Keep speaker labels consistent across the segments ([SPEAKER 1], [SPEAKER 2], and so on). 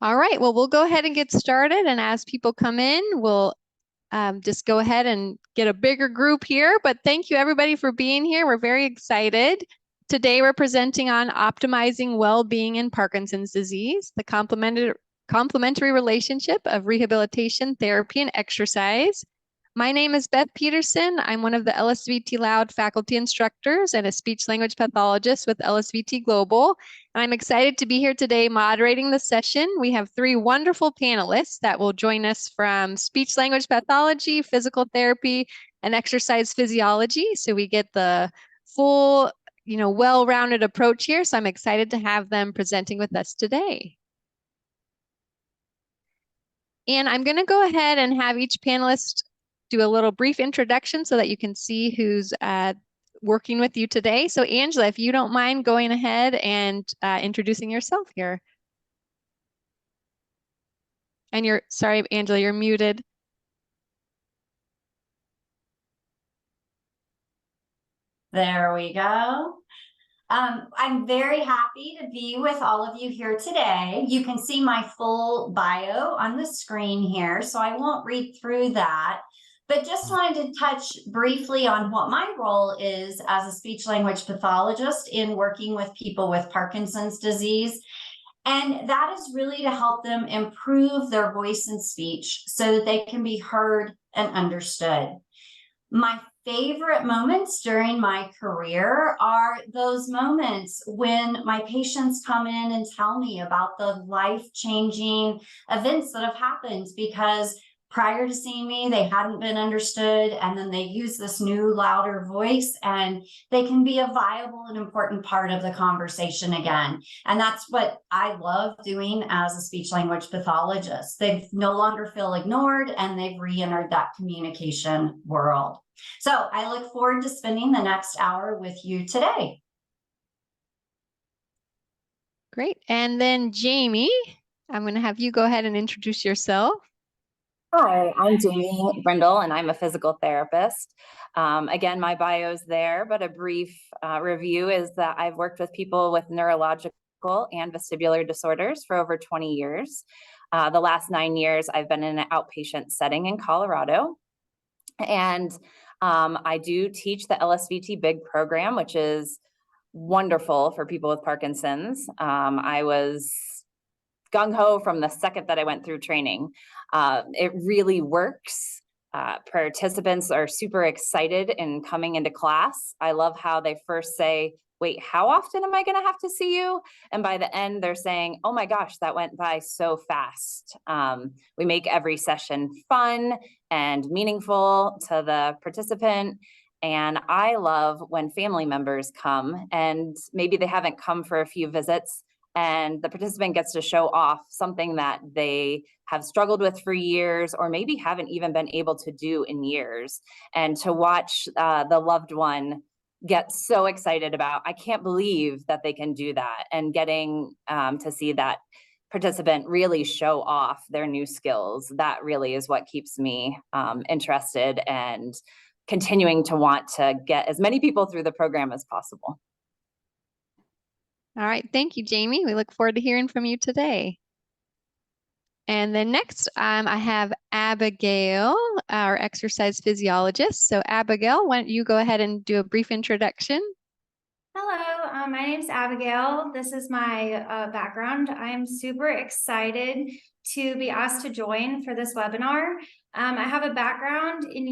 [SPEAKER 1] All right, well, we'll go ahead and get started. And as people come in, we'll just go ahead and get a bigger group here. But thank you, everybody, for being here. We're very excited. Today, we're presenting on optimizing well-being in Parkinson's disease, the complementary relationship of rehabilitation, therapy, and exercise. My name is Beth Peterson. I'm one of the LSVT Loud faculty instructors and a speech-language pathologist with LSVT Global. And I'm excited to be here today moderating the session. We have three wonderful panelists that will join us from speech-language pathology, physical therapy, and exercise physiology. So we get the full, well-rounded approach here. So I'm excited to have them presenting with us today. And I'm going to go ahead and have each panelist do a little brief introduction so that you can see who's working with you today. So Angela, if you don't mind going ahead and introducing yourself here. And sorry, Angela, you're muted.
[SPEAKER 2] There we go. I'm very happy to be with all of you here today. You can see my full bio on the screen here, so I won't read through that. But just wanted to touch briefly on what my role is as a speech-language pathologist in working with people with Parkinson's disease. And that is really to help them improve their voice and speech so that they can be heard and understood. My favorite moments during my career are those moments when my patients come in and tell me about the life-changing events that have happened because prior to seeing me, they hadn't been understood, and then they use this new, louder voice, and they can be a viable and important part of the conversation again. And that's what I love doing as a speech-language pathologist. They no longer feel ignored, and they've re-entered that communication world. So I look forward to spending the next hour with you today.
[SPEAKER 1] Great. And then Jamie, I'm going to have you go ahead and introduce yourself.
[SPEAKER 3] Hi, I'm Jamie Brindle, and I'm a physical therapist. Again, my bio's there, but a brief review is that I've worked with people with neurological and vestibular disorders for over 20 years. The last 9 years, I've been in an outpatient setting in Colorado. And I do teach the LSVT Big program, which is wonderful for people with Parkinson's. I was gung-ho from the second that I went through training. It really works. Participants are super excited in coming into class. I love how they first say, wait, how often am I going to have to see you? And by the end, they're saying, oh my gosh, that went by so fast. We make every session fun and meaningful to the participant. And I love when family members come and maybe they haven't come for a few visits, and the participant gets to show off something that they have struggled with for years, or maybe haven't even been able to do in years. And to watch the loved one get so excited about, I can't believe that they can do that, and getting to see that participant really show off their new skills, that really is what keeps me interested and continuing to want to get as many people through the program as possible.
[SPEAKER 1] All right. Thank you, Jamie. We look forward to hearing from you today. And then next, I have Abigail, our exercise physiologist. So Abigail, why don't you go ahead and do a brief introduction?
[SPEAKER 4] Hello, my name is Abigail. This is my background. I'm super excited to be asked to join for this webinar. I have a background in the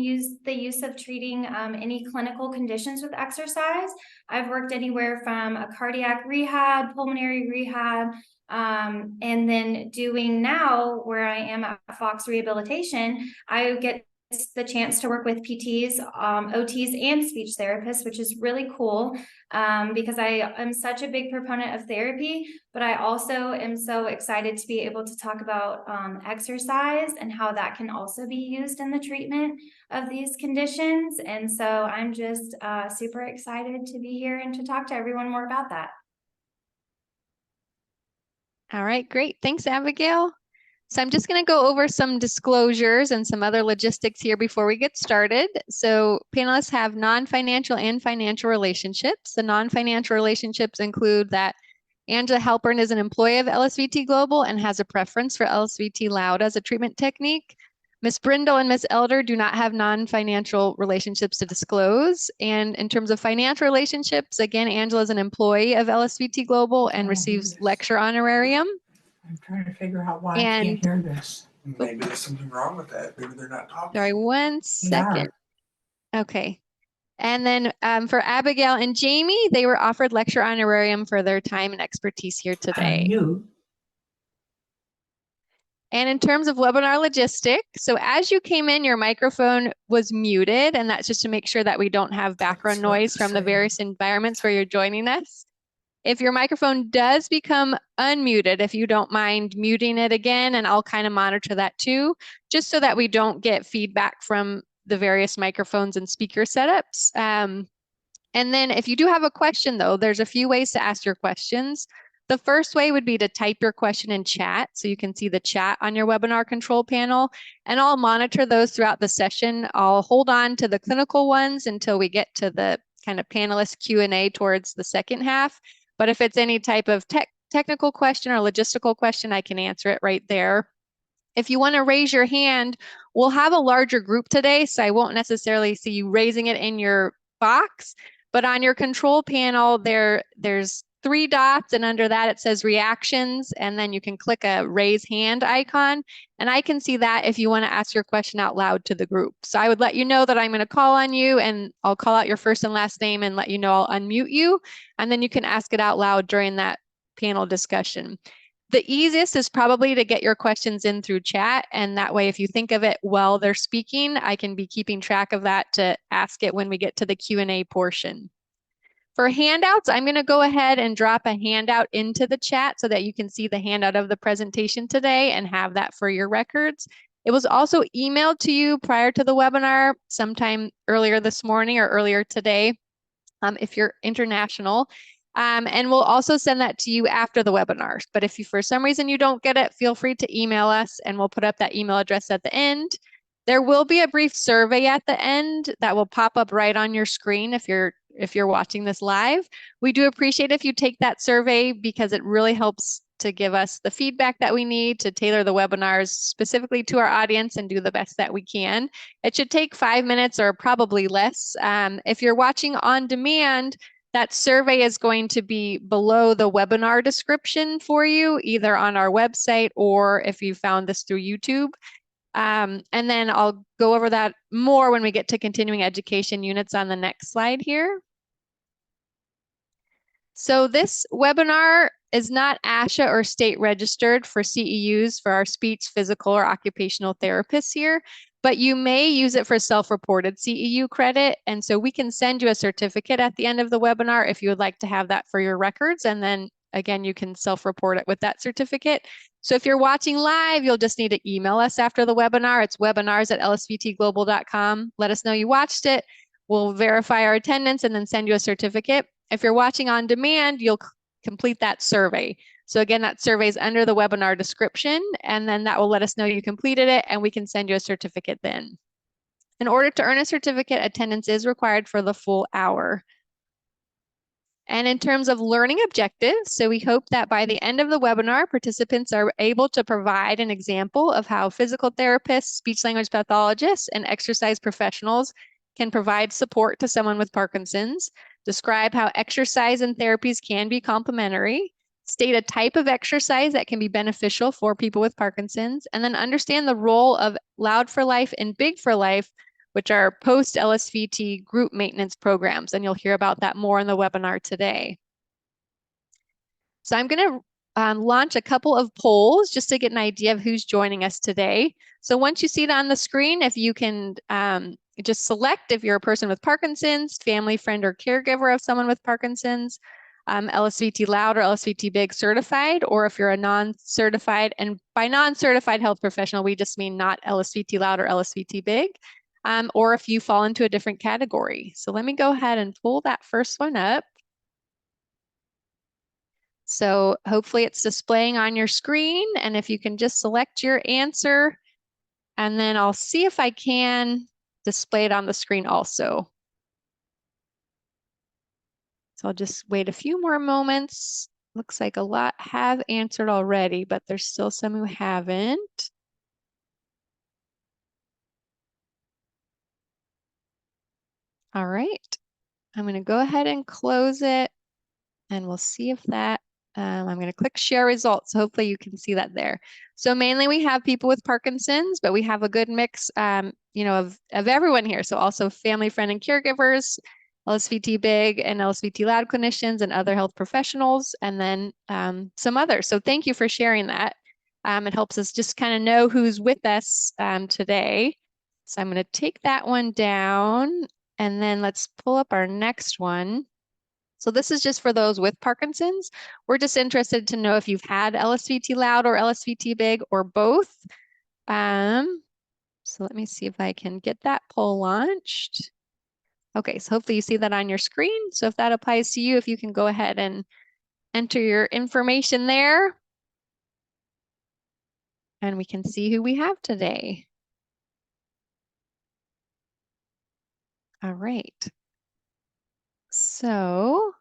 [SPEAKER 4] use of treating any clinical conditions with exercise. I've worked anywhere from a cardiac rehab, pulmonary rehab, and then doing now where I am at Fox Rehabilitation, I get the chance to work with PTs, OTs, and speech therapists, which is really cool because I am such a big proponent of therapy, but I also am so excited to be able to talk about exercise and how that can also be used in the treatment of these conditions. And so I'm just super excited to be here and to talk to everyone more about that.
[SPEAKER 1] All right, great. Thanks, Abigail. So I'm just going to go over some disclosures and some other logistics here before we get started. So panelists have non-financial and financial relationships. The non-financial relationships include that Angela Halpern is an employee of LSVT Global and has a preference for LSVT Loud as a treatment technique. Ms. Brindle and Ms. Elder do not have non-financial relationships to disclose. And in terms of financial relationships, again, Angela is an employee of LSVT Global and receives lecture honorarium.
[SPEAKER 5] I'm trying to figure out why I can't hear this.
[SPEAKER 6] Maybe there's something wrong with that. Maybe they're not talking.
[SPEAKER 1] Sorry, one second. Okay. And then for Abigail and Jamie, they were offered lecture honorarium for their time and expertise here today. And in terms of webinar logistics, so as you came in, your microphone was muted, and that's just to make sure that we don't have background noise from the various environments where you're joining us. If your microphone does become unmuted, if you don't mind muting it again, and I'll kind of monitor that too, just so that we don't get feedback from the various microphones and speaker setups. And then if you do have a question though, there's a few ways to ask your questions. The first way would be to type your question in chat, so you can see the chat on your webinar control panel, and I'll monitor those throughout the session. I'll hold on to the clinical ones until we get to the kind of panelist Q&A towards the second half. But if it's any type of technical question or logistical question, I can answer it right there. If you want to raise your hand, we'll have a larger group today, so I won't necessarily see you raising it in your box, but on your control panel, there's 3 dots, and under that it says reactions, and then you can click a raise hand icon, and I can see that if you want to ask your question out loud to the group. So I would let you know that I'm going to call on you, and I'll call out your first and last name and let you know I'll unmute you, and then you can ask it out loud during that panel discussion. The easiest is probably to get your questions in through chat, and that way if you think of it while they're speaking, I can be keeping track of that to ask it when we get to the Q&A portion. For handouts, I'm going to go ahead and drop a handout into the chat so that you can see the handout of the presentation today and have that for your records. It was also emailed to you prior to the webinar sometime earlier this morning or earlier today if you're international. And we'll also send that to you after the webinars. But if you, for some reason you don't get it, feel free to email us and we'll put up that email address at the end. There will be a brief survey at the end that will pop up right on your screen if you're watching this live. We do appreciate if you take that survey because it really helps to give us the feedback that we need to tailor the webinars specifically to our audience and do the best that we can. It should take 5 minutes or probably less. If you're watching on demand, that survey is going to be below the webinar description for you, either on our website or if you found this through YouTube. And then I'll go over that more when we get to continuing education units on the next slide here. So this webinar is not ASHA or state registered for CEUs for our speech, physical, or occupational therapists here, but you may use it for self-reported CEU credit. And so we can send you a certificate at the end of the webinar if you would like to have that for your records. And then again, you can self-report it with that certificate. So if you're watching live, you'll just need to email us after the webinar. It's webinars@lsvtglobal.com. Let us know you watched it. We'll verify our attendance and then send you a certificate. If you're watching on demand, you'll complete that survey. So again, that survey is under the webinar description, and then that will let us know you completed it, and we can send you a certificate then. In order to earn a certificate, attendance is required for the full hour. And in terms of learning objectives, so we hope that by the end of the webinar, participants are able to provide an example of how physical therapists, speech language pathologists, and exercise professionals can provide support to someone with Parkinson's, describe how exercise and therapies can be complementary, state a type of exercise that can be beneficial for people with Parkinson's, and then understand the role of Loud for Life and Big for Life, which are post-LSVT group maintenance programs. And you'll hear about that more in the webinar today. So I'm going to launch a couple of polls just to get an idea of who's joining us today. So once you see it on the screen, if you can just select if you're a person with Parkinson's, family, friend, or caregiver of someone with Parkinson's, LSVT Loud or LSVT Big certified, or if you're a non-certified, and by non-certified health professional, we just mean not LSVT Loud or LSVT Big, or if you fall into a different category. So let me go ahead and pull that first one up. So hopefully it's displaying on your screen, and if you can just select your answer, and then I'll see if I can display it on the screen also. So I'll just wait a few more moments. Looks like a lot have answered already, but there's still some who haven't. All right, I'm going to go ahead and close it, and we'll see if that, I'm going to click share results. So hopefully you can see that there. So mainly we have people with Parkinson's, but we have a good mix, you know, of everyone here. So also family, friend, and caregivers, LSVT big and LSVT lab clinicians and other health professionals, and then some others. So thank you for sharing that. It helps us just kind of know who's with us today. So I'm going to take that one down, and then let's pull up our next one. So this is just for those with Parkinson's. We're just interested to know if you've had LSVT loud or LSVT big or both. So let me see if I can get that poll launched. Okay, so hopefully you see that on your screen. So if that applies to you, if you can go ahead and enter your information there. And we can see who we have today. All right. So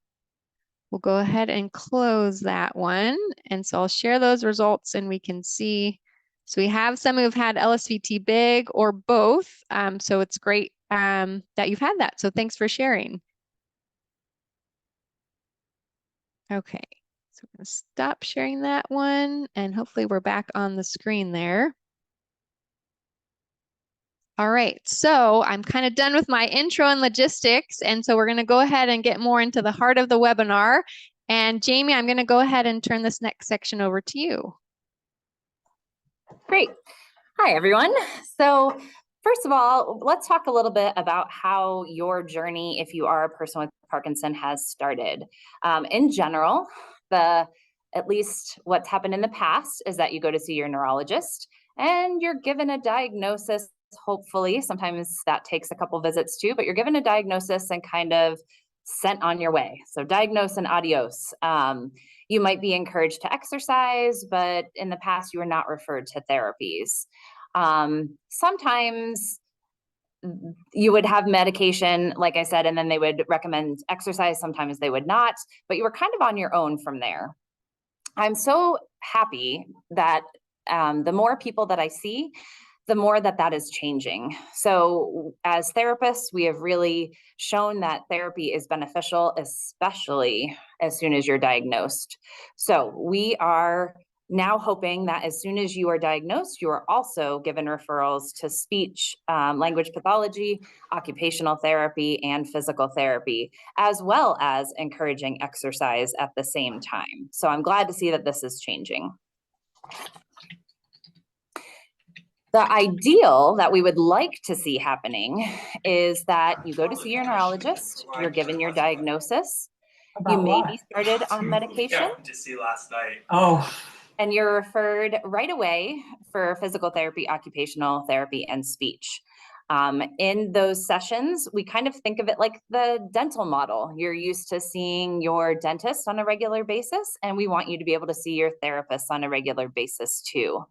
[SPEAKER 1] we'll go ahead and close that one. And so I'll share those results and we can see. So we have some who've had LSVT big or both. So it's great that you've had that. So thanks for sharing. Okay, so we're going to stop sharing that one and hopefully we're back on the screen there. All right, so I'm kind of done with my intro and logistics. And so we're going to go ahead and get more into the heart of the webinar. And Jamie, I'm going to go ahead and turn this next section over to you.
[SPEAKER 3] Great. Hi, everyone. So first of all, let's talk a little bit about how your journey, if you are a person with Parkinson, has started. In general, at least what's happened in the past is that you go to see your neurologist and you're given a diagnosis. Hopefully, sometimes that takes a couple visits too, but you're given a diagnosis and kind of sent on your way. So diagnose and adios. You might be encouraged to exercise, but in the past you were not referred to therapies. Sometimes you would have medication, like I said, and then they would recommend exercise. Sometimes they would not, but you were kind of on your own from there. I'm so happy that the more people that I see, the more that is changing. So as therapists, we have really shown that therapy is beneficial, especially as soon as you're diagnosed. So we are now hoping that as soon as you are diagnosed, you are also given referrals to speech, language pathology, occupational therapy, and physical therapy, as well as encouraging exercise at the same time. So I'm glad to see that this is changing. The ideal that we would like to see happening is that you go to see your neurologist, you're given your diagnosis, you may be started on medication.
[SPEAKER 6] Yeah, to see last night.
[SPEAKER 5] Oh,
[SPEAKER 3] And you're referred right away for physical therapy, occupational therapy, and speech. In those sessions, we kind of think of it like the dental model. You're used to seeing your dentist on a regular basis, and we want you to be able to see your therapist on a regular basis too.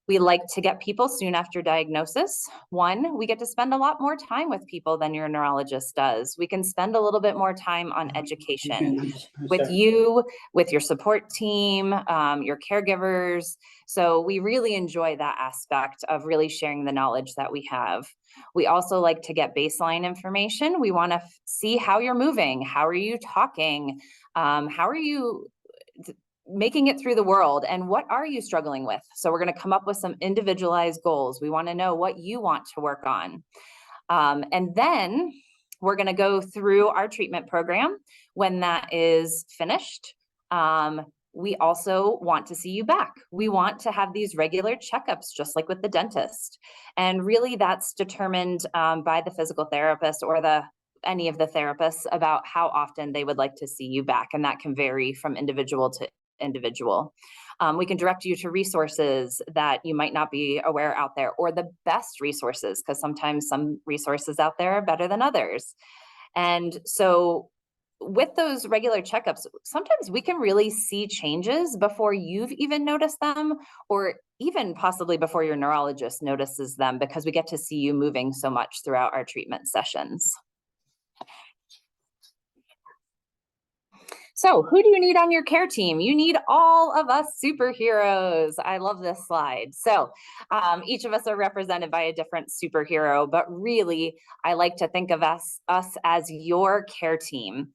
[SPEAKER 3] We like to get people soon after diagnosis. One, we get to spend a lot more time with people than your neurologist does. We can spend a little bit more time on education with you, with your support team, your caregivers. So we really enjoy that aspect of really sharing the knowledge that we have. We also like to get baseline information. We want to see how you're moving. How are you talking? How are you making it through the world, and what are you struggling with? So we're going to come up with some individualized goals. We want to know what you want to work on. And then we're going to go through our treatment program. When that is finished, we also want to see you back. We want to have these regular checkups, just like with the dentist. And really that's determined by the physical therapist or any of the therapists about how often they would like to see you back. And that can vary from individual to individual. We can direct you to resources that you might not be aware out there, or the best resources, because sometimes some resources out there are better than others. And so with those regular checkups, sometimes we can really see changes before you've even noticed them, or even possibly before your neurologist notices them, because we get to see you moving so much throughout our treatment sessions. So who do you need on your care team? You need all of us superheroes. I love this slide. So each of us are represented by a different superhero, but really I like to think of us as your care team.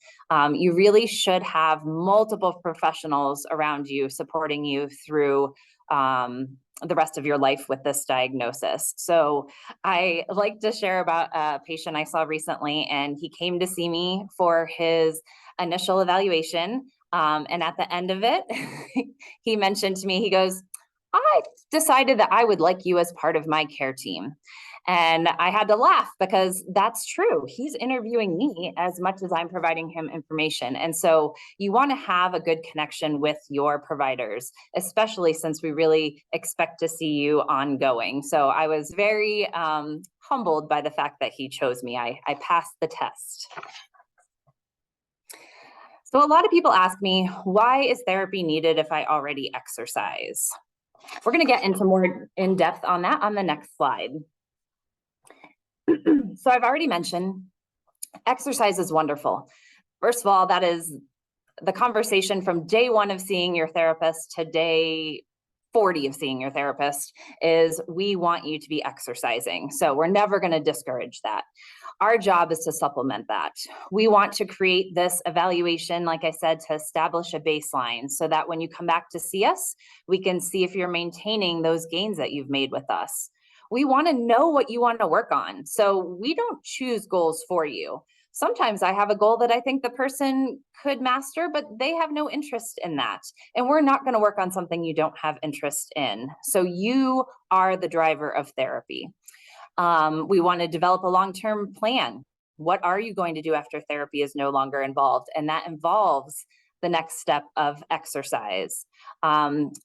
[SPEAKER 3] You really should have multiple professionals around you supporting you through the rest of your life with this diagnosis. So I like to share about a patient I saw recently, and he came to see me for his initial evaluation. And at the end of it, he mentioned to me, he goes, I decided that I would like you as part of my care team. And I had to laugh because that's true. He's interviewing me as much as I'm providing him information. And so you want to have a good connection with your providers, especially since we really expect to see you ongoing. So I was very humbled by the fact that he chose me. I passed the test. So a lot of people ask me, why is therapy needed if I already exercise? We're going to get into more in depth on that on the next slide. So I've already mentioned exercise is wonderful. First of all, that is the conversation from day 1 of seeing your therapist to day 40 of seeing your therapist is we want you to be exercising. So we're never going to discourage that. Our job is to supplement that. We want to create this evaluation, like I said, to establish a baseline so that when you come back to see us, we can see if you're maintaining those gains that you've made with us. We want to know what you want to work on. So we don't choose goals for you. Sometimes I have a goal that I think the person could master, but they have no interest in that. And we're not going to work on something you don't have interest in. So you are the driver of therapy. We want to develop a long-term plan. What are you going to do after therapy is no longer involved? And that involves the next step of exercise.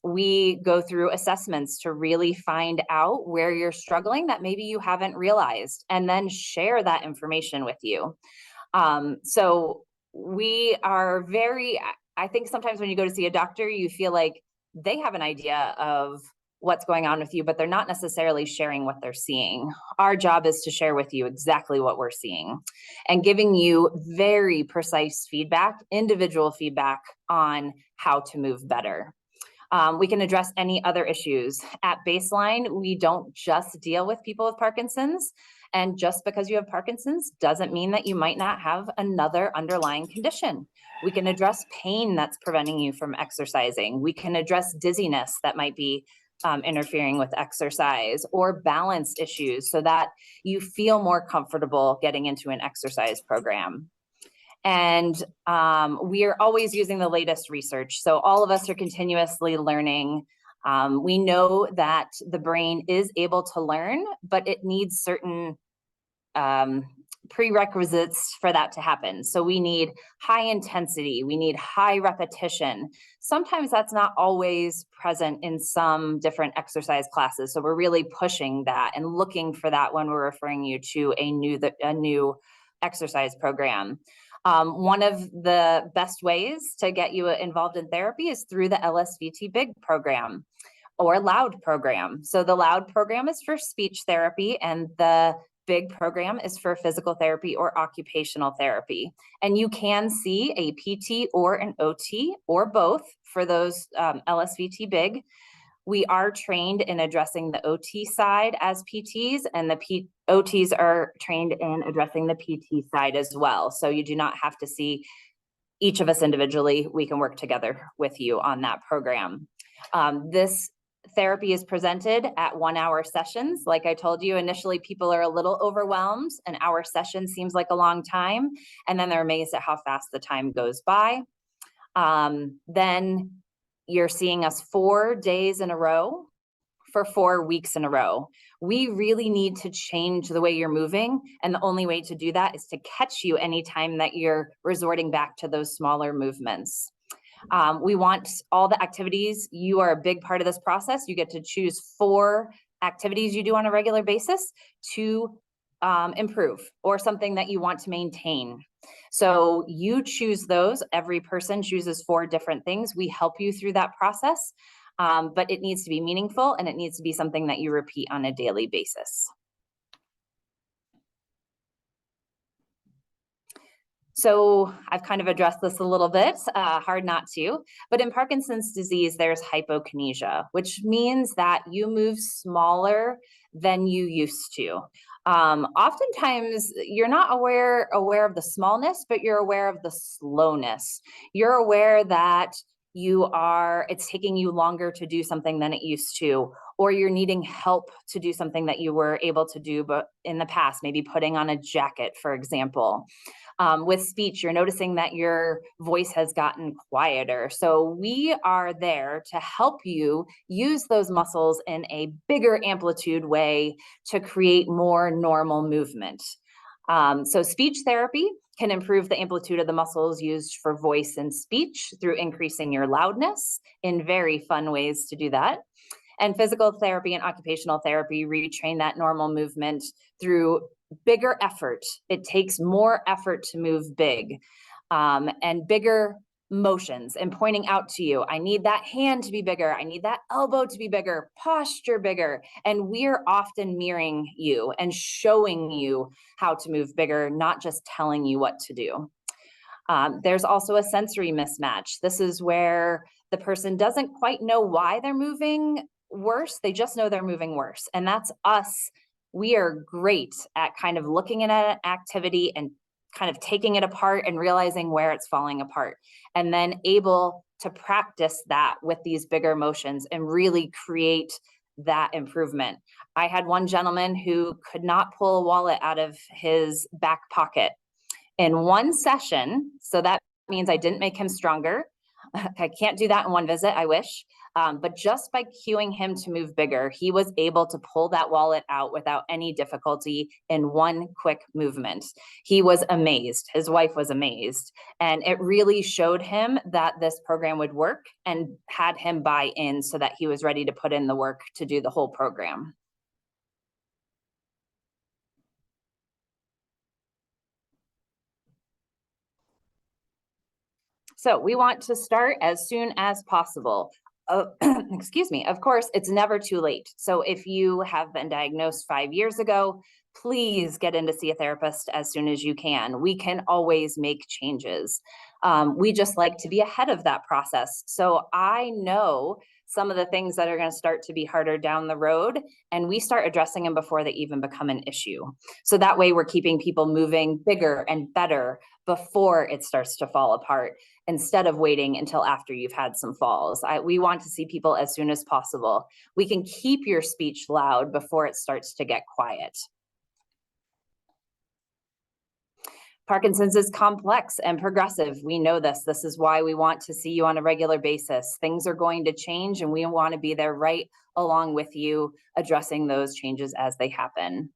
[SPEAKER 3] We go through assessments to really find out where you're struggling that maybe you haven't realized, and then share that information with you. So we are very, I think sometimes when you go to see a doctor, you feel like they have an idea of what's going on with you, but they're not necessarily sharing what they're seeing. Our job is to share with you exactly what we're seeing and giving you very precise feedback, individual feedback on how to move better. We can address any other issues. At baseline, we don't just deal with people with Parkinson's. And just because you have Parkinson's doesn't mean that you might not have another underlying condition. We can address pain that's preventing you from exercising. We can address dizziness that might be interfering with exercise, or balance issues so that you feel more comfortable getting into an exercise program. And we are always using the latest research. So all of us are continuously learning. We know that the brain is able to learn, but it needs certain prerequisites for that to happen. So we need high intensity, we need high repetition. Sometimes that's not always present in some different exercise classes. So we're really pushing that and looking for that when we're referring you to a new exercise program. One of the best ways to get you involved in therapy is through the LSVT Big program or LOUD program. So the LOUD program is for speech therapy, and the Big program is for physical therapy or occupational therapy. And you can see a PT or an OT or both for those LSVT Big. We are trained in addressing the OT side as PTs, and the OTs are trained in addressing the PT side as well. So you do not have to see each of us individually. We can work together with you on that program. This therapy is presented at 1-hour sessions. Like I told you, initially people are a little overwhelmed. An hour session seems like a long time, and then they're amazed at how fast the time goes by. Then you're seeing us 4 days in a row for 4 weeks in a row. We really need to change the way you're moving, and the only way to do that is to catch you anytime that you're resorting back to those smaller movements. We want all the activities. You are a big part of this process. You get to choose 4 activities you do on a regular basis to improve, or something that you want to maintain. So you choose those. Every person chooses 4 different things. We help you through that process, but it needs to be meaningful, and it needs to be something that you repeat on a daily basis. So I've kind of addressed this a little bit, hard not to, but in Parkinson's disease, there's hypokinesia, which means that you move smaller than you used to. Oftentimes you're not aware of the smallness, but you're aware of the slowness. You're aware that it's taking you longer to do something than it used to, or you're needing help to do something that you were able to do but in the past, maybe putting on a jacket, for example. With speech, you're noticing that your voice has gotten quieter. So we are there to help you use those muscles in a bigger amplitude way to create more normal movement. So speech therapy can improve the amplitude of the muscles used for voice and speech through increasing your loudness in very fun ways to do that. And physical therapy and occupational therapy retrain that normal movement through bigger effort. It takes more effort to move big, and bigger motions and pointing out to you, I need that hand to be bigger. I need that elbow to be bigger, posture bigger. And we're often mirroring you and showing you how to move bigger, not just telling you what to do. There's also a sensory mismatch. This is where the person doesn't quite know why they're moving worse. They just know they're moving worse. And that's us. We are great at kind of looking at an activity and kind of taking it apart and realizing where it's falling apart, and then able to practice that with these bigger motions and really create that improvement. I had one gentleman who could not pull a wallet out of his back pocket in one session. So that means I didn't make him stronger. I can't do that in one visit, I wish. But just by cueing him to move bigger, he was able to pull that wallet out without any difficulty in one quick movement. He was amazed. His wife was amazed. And it really showed him that this program would work and had him buy in so that he was ready to put in the work to do the whole program. So we want to start as soon as possible. Excuse me. Of course, it's never too late. So if you have been diagnosed 5 years ago, please get in to see a therapist as soon as you can. We can always make changes. We just like to be ahead of that process. So I know some of the things that are going to start to be harder down the road, and we start addressing them before they even become an issue. So that way we're keeping people moving bigger and better before it starts to fall apart, instead of waiting until after you've had some falls. We want to see people as soon as possible. We can keep your speech loud before it starts to get quiet. Parkinson's is complex and progressive. We know this. This is why we want to see you on a regular basis. Things are going to change, and we want to be there right along with you, addressing those changes as they happen.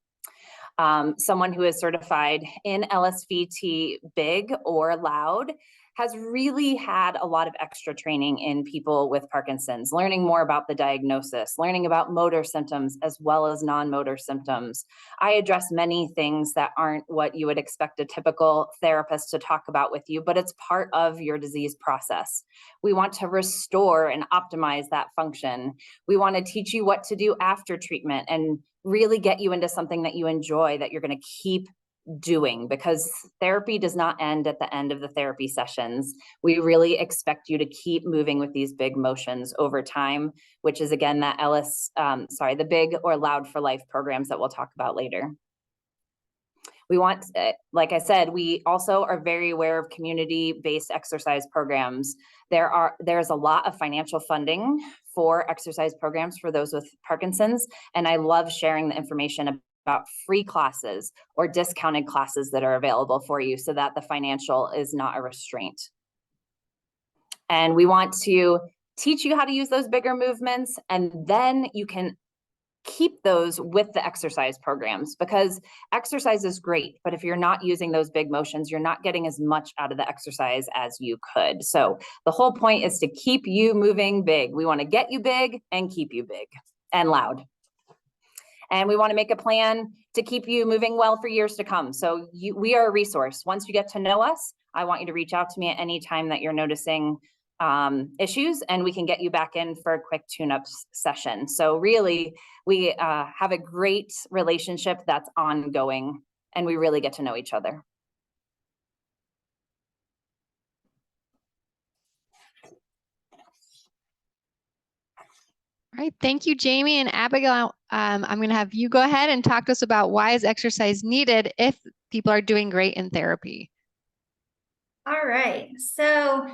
[SPEAKER 3] Someone who is certified in LSVT big or loud has really had a lot of extra training in people with Parkinson's, learning more about the diagnosis, learning about motor symptoms as well as non-motor symptoms. I address many things that aren't what you would expect a typical therapist to talk about with you, but it's part of your disease process. We want to restore and optimize that function. We want to teach you what to do after treatment and really get you into something that you enjoy, that you're going to keep doing, because therapy does not end at the end of the therapy sessions. We really expect you to keep moving with these big motions over time, which is again that the big or loud for life programs that we'll talk about later. We want, like I said, we also are very aware of community-based exercise programs. There's a lot of financial funding for exercise programs for those with Parkinson's, and I love sharing the information about free classes or discounted classes that are available for you so that the financial is not a restraint. And we want to teach you how to use those bigger movements, and then you can keep those with the exercise programs, because exercise is great, but if you're not using those big motions, you're not getting as much out of the exercise as you could. So the whole point is to keep you moving big. We want to get you big and keep you big and loud. And we want to make a plan to keep you moving well for years to come. So we are a resource. Once you get to know us, I want you to reach out to me at any time that you're noticing issues, and we can get you back in for a quick tune-up session. So really, we have a great relationship that's ongoing, and we really get to know each other.
[SPEAKER 1] All right, thank you, Jamie and Abigail. I'm going to have you go ahead and talk to us about why is exercise needed if people are doing great in therapy.
[SPEAKER 4] All right, so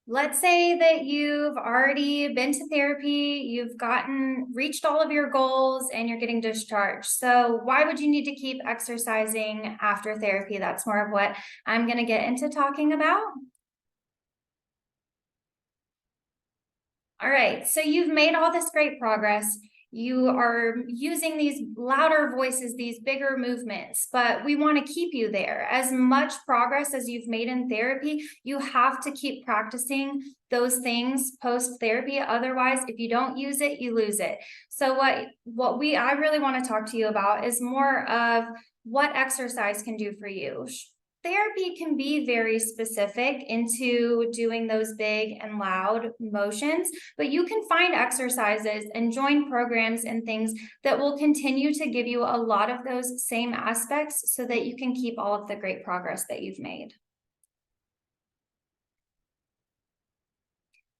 [SPEAKER 4] let's say that you've already been to therapy, you've reached all of your goals, and you're getting discharged. So why would you need to keep exercising after therapy? That's more of what I'm going to get into talking about. All right, so you've made all this great progress. You are using these louder voices, these bigger movements, but we want to keep you there. As much progress as you've made in therapy, you have to keep practicing those things post-therapy. Otherwise, if you don't use it, you lose it. So I really want to talk to you about is more of what exercise can do for you. Therapy can be very specific into doing those big and loud motions, but you can find exercises and join programs and things that will continue to give you a lot of those same aspects so that you can keep all of the great progress that you've made.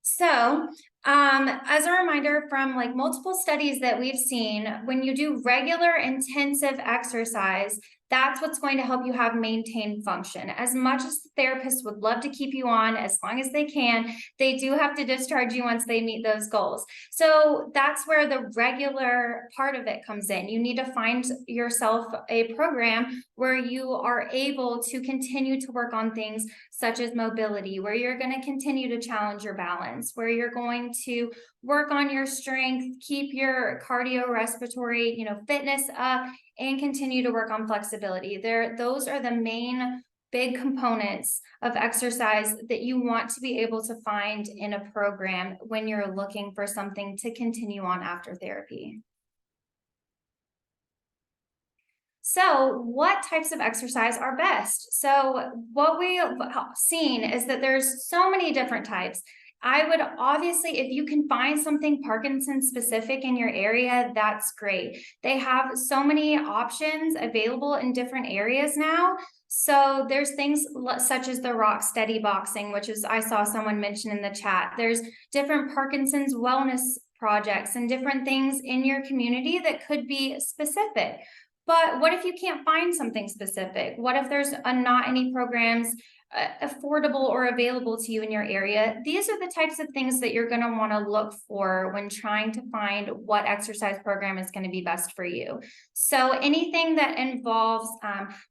[SPEAKER 4] So, as a reminder from like multiple studies that we've seen, when you do regular intensive exercise, that's what's going to help you have maintained function. As much as the therapist would love to keep you on as long as they can, they do have to discharge you once they meet those goals. So that's where the regular part of it comes in. You need to find yourself a program where you are able to continue to work on things such as mobility, where you're going to continue to challenge your balance, where you're going to work on your strength, keep your cardiorespiratory, fitness up, and continue to work on flexibility. Those are the main big components of exercise that you want to be able to find in a program when you're looking for something to continue on after therapy. So what types of exercise are best? So what we have seen is that there's so many different types. I would obviously, if you can find something Parkinson specific in your area, that's great. They have so many options available in different areas now. So there's things such as the rock steady boxing, which is, I saw someone mention in the chat. There's different Parkinson's wellness projects and different things in your community that could be specific. But what if you can't find something specific? What if there's not any programs affordable or available to you in your area? These are the types of things that you're going to want to look for when trying to find what exercise program is going to be best for you. So anything that involves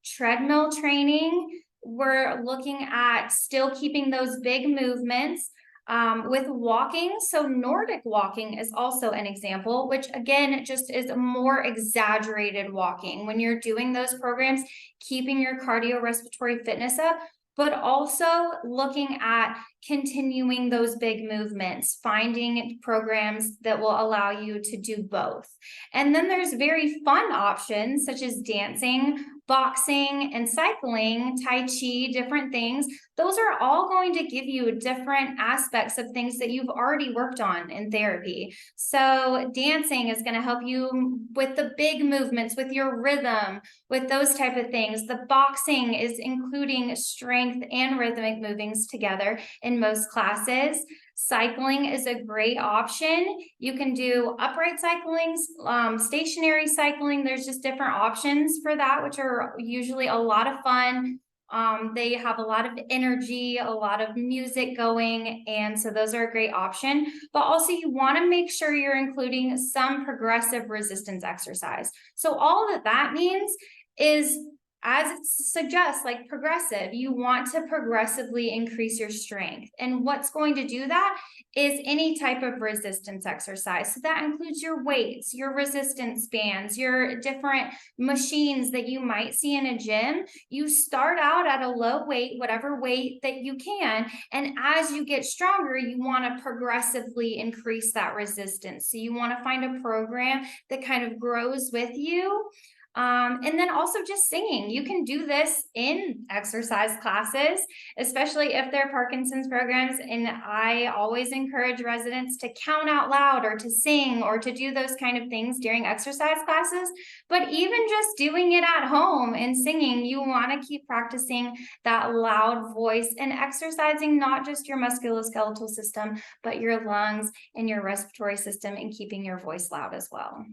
[SPEAKER 4] treadmill training, we're looking at still keeping those big movements. With walking, so Nordic walking is also an example, which again, just is more exaggerated walking. When you're doing those programs, keeping your cardiorespiratory fitness up, but also looking at continuing those big movements, finding programs that will allow you to do both. And then there's very fun options such as dancing, boxing, and cycling, Tai Chi, different things. Those are all going to give you different aspects of things that you've already worked on in therapy. So dancing is going to help you with the big movements, with your rhythm, with those type of things. The boxing is including strength and rhythmic movings together in most classes. Cycling is a great option. You can do upright cycling, stationary cycling. There's just different options for that, which are usually a lot of fun. They have a lot of energy, a lot of music going, and so those are a great option. But also you want to make sure you're including some progressive resistance exercise. So all that means is, as it suggests, like progressive, you want to progressively increase your strength. And what's going to do that is any type of resistance exercise. So that includes your weights, your resistance bands, your different machines that you might see in a gym. You start out at a low weight, whatever weight that you can. And as you get stronger, you want to progressively increase that resistance. So you want to find a program that kind of grows with you. And then also just singing. You can do this in exercise classes, especially if they're Parkinson's programs. And I always encourage residents to count out loud or to sing or to do those kind of things during exercise classes. But even just doing it at home and singing, you want to keep practicing that loud voice and exercising not just your musculoskeletal system, but your lungs and your respiratory system, and keeping your voice loud as well.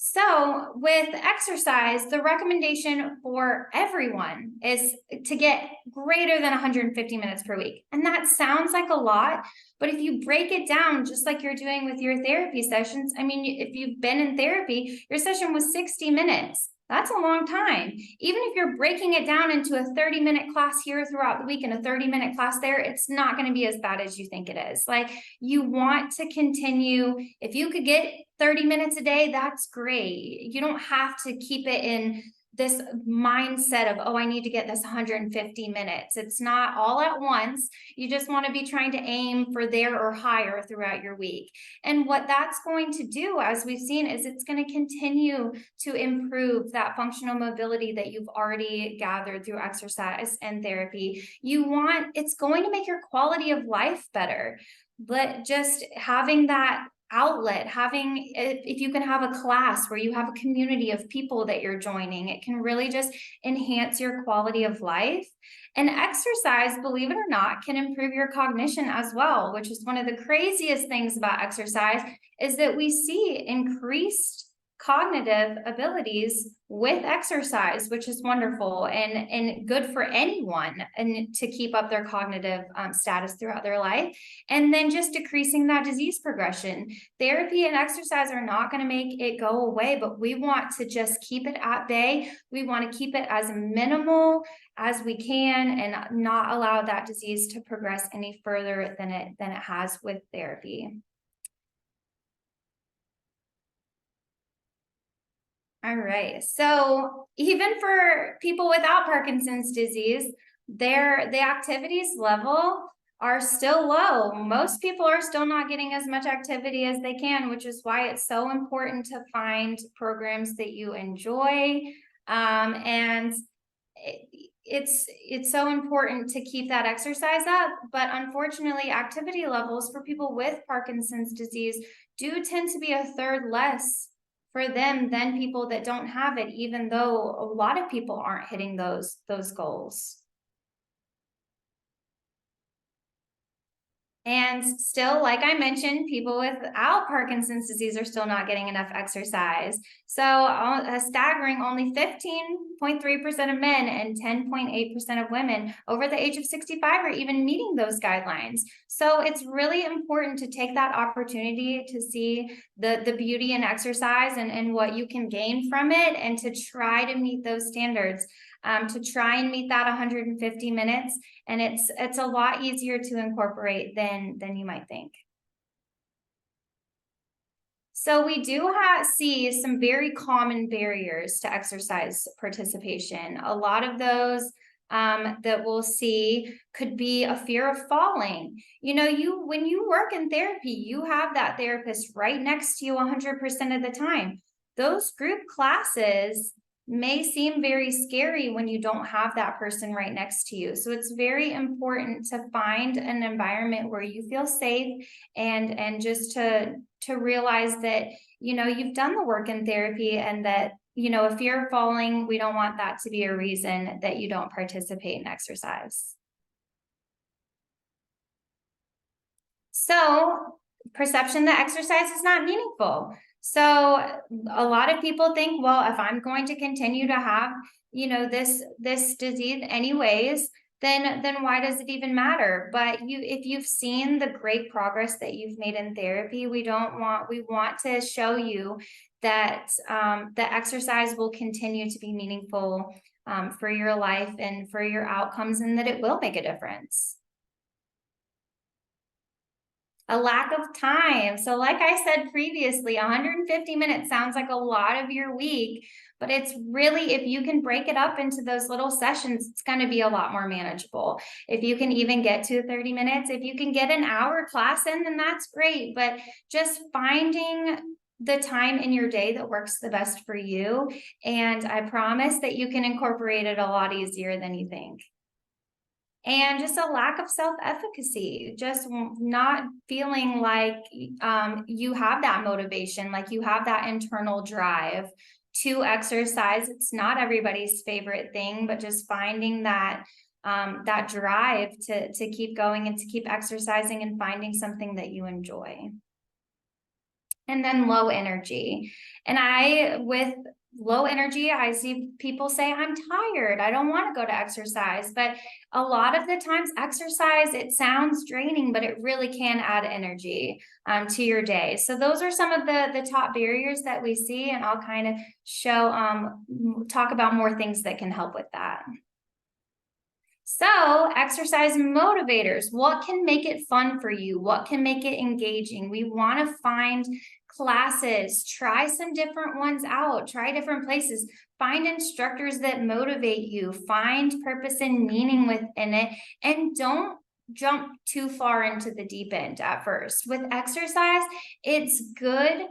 [SPEAKER 4] So with exercise, the recommendation for everyone is to get greater than 150 minutes per week. And that sounds like a lot, but if you break it down, just like you're doing with your therapy sessions, I mean, if you've been in therapy, your session was 60 minutes. That's a long time. Even if you're breaking it down into a 30-minute class here throughout the week and a 30-minute class there, it's not going to be as bad as you think it is. Like, you want to continue. If you could get 30 minutes a day, that's great. You don't have to keep it in this mindset of, oh, I need to get this 150 minutes. It's not all at once. You just want to be trying to aim for there or higher throughout your week. And what that's going to do, as we've seen, is it's going to continue to improve that functional mobility that you've already gathered through exercise and therapy. It's going to make your quality of life better. But just having that outlet, if you can have a class where you have a community of people that you're joining, it can really just enhance your quality of life. And exercise, believe it or not, can improve your cognition as well, which is one of the craziest things about exercise, is that we see increased cognitive abilities with exercise, which is wonderful and good for anyone, and to keep up their cognitive status throughout their life. And then just decreasing that disease progression. Therapy and exercise are not going to make it go away, but we want to just keep it at bay. We want to keep it as minimal as we can and not allow that disease to progress any further than it has with therapy. All right. So even for people without Parkinson's disease, the activities level are still low. Most people are still not getting as much activity as they can, which is why it's so important to find programs that you enjoy. And it's so important to keep that exercise up. But unfortunately, activity levels for people with Parkinson's disease do tend to be a third less for them than people that don't have it, even though a lot of people aren't hitting those goals. And still, like I mentioned, people without Parkinson's disease are still not getting enough exercise. So a staggering only 15.3% of men and 10.8% of women over the age of 65 are even meeting those guidelines. So it's really important to take that opportunity to see the beauty in exercise and what you can gain from it, and to try to meet those standards. To try and meet that 150 minutes. And it's a lot easier to incorporate than you might think. So we do see some very common barriers to exercise participation. A lot of those that we'll see could be a fear of falling. You know, when you work in therapy, you have that therapist right next to you 100% of the time. Those group classes may seem very scary when you don't have that person right next to you. So it's very important to find an environment where you feel safe, and just to realize that, you know, you've done the work in therapy, and that, you know, a fear of falling, we don't want that to be a reason that you don't participate in exercise. So perception that exercise is not meaningful. So a lot of people think, well, if I'm going to continue to have, you know, this disease anyways, then why does it even matter? But if you've seen the great progress that you've made in therapy, we want to show you that the exercise will continue to be meaningful for your life and for your outcomes, and that it will make a difference. A lack of time. So like I said previously, 150 minutes sounds like a lot of your week, but it's really, if you can break it up into those little sessions, it's going to be a lot more manageable. If you can even get to 30 minutes, if you can get an hour class in, then that's great. But just finding the time in your day that works the best for you. And I promise that you can incorporate it a lot easier than you think. And just a lack of self-efficacy, just not feeling like you have that motivation, like you have that internal drive to exercise. It's not everybody's favorite thing, but just finding that that drive to keep going and to keep exercising and finding something that you enjoy. And then low energy. And with low energy, I see people say, I'm tired, I don't want to go to exercise. But a lot of the times exercise, it sounds draining, but it really can add energy to your day. So those are some of the top barriers that we see, and I'll kind of talk about more things that can help with that. So exercise motivators, what can make it fun for you? What can make it engaging? We want to find classes, try some different ones out, try different places, find instructors that motivate you, find purpose and meaning within it, and don't jump too far into the deep end at first. With exercise, it's good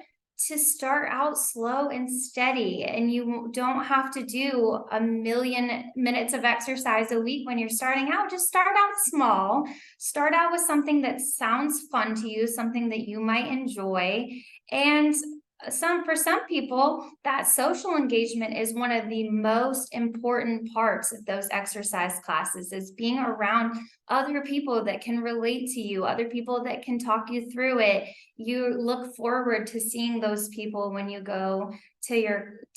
[SPEAKER 4] to start out slow and steady, and you don't have to do 1,000,000 minutes of exercise a week when you're starting out. Just start out small, start out with something that sounds fun to you, something that you might enjoy. And for some people, that social engagement is one of the most important parts of those exercise classes, is being around other people that can relate to you, other people that can talk you through it. You look forward to seeing those people when you go to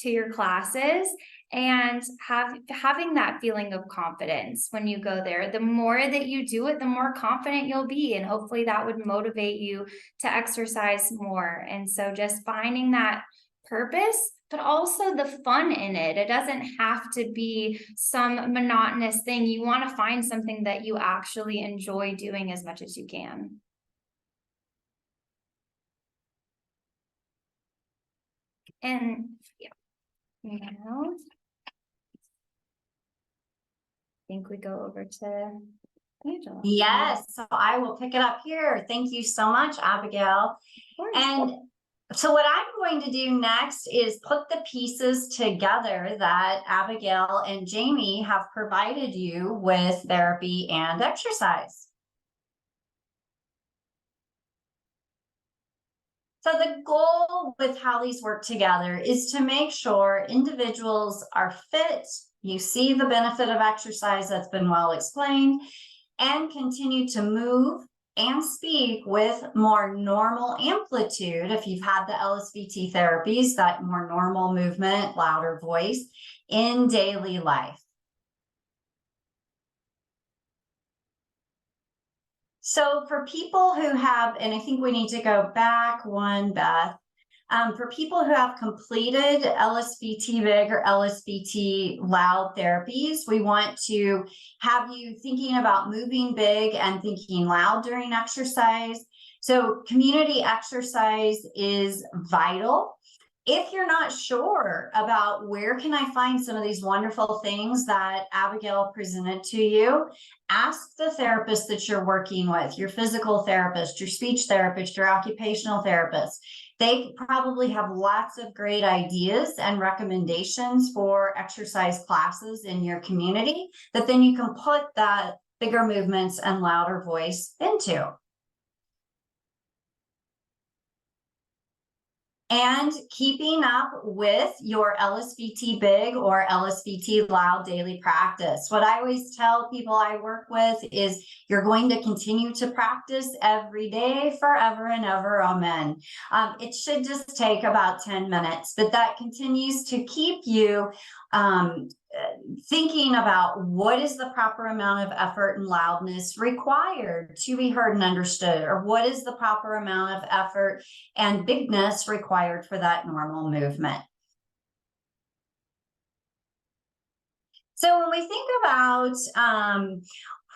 [SPEAKER 4] your classes, and having that feeling of confidence when you go there. The more that you do it, the more confident you'll be, and hopefully that would motivate you to exercise more. And so just finding that purpose, but also the fun in it. It doesn't have to be some monotonous thing. You want to find something that you actually enjoy doing as much as you can. And yeah, now I think we go over to Angela.
[SPEAKER 2] Yes, so I will pick it up here. Thank you so much, Abigail. And so what I'm going to do next is put the pieces together that Abigail and Jamie have provided you with therapy and exercise. So the goal with how these work together is to make sure individuals are fit, you see the benefit of exercise that's been well explained, and continue to move and speak with more normal amplitude. If you've had the LSVT therapies, that more normal movement, louder voice in daily life. So for people who have, and I think we need to go back one, Beth, for people who have completed LSVT big or LSVT loud therapies, we want to have you thinking about moving big and thinking loud during exercise. So community exercise is vital. If you're not sure about where can I find some of these wonderful things that Abigail presented to you, ask the therapist that you're working with, your physical therapist, your speech therapist, your occupational therapist. They probably have lots of great ideas and recommendations for exercise classes in your community that then you can put that bigger movements and louder voice into. And keeping up with your LSVT big or LSVT loud daily practice. What I always tell people I work with is you're going to continue to practice every day forever and ever. Amen. It should just take about 10 minutes, but that continues to keep you thinking about what is the proper amount of effort and loudness required to be heard and understood, or what is the proper amount of effort and bigness required for that normal movement. So when we think about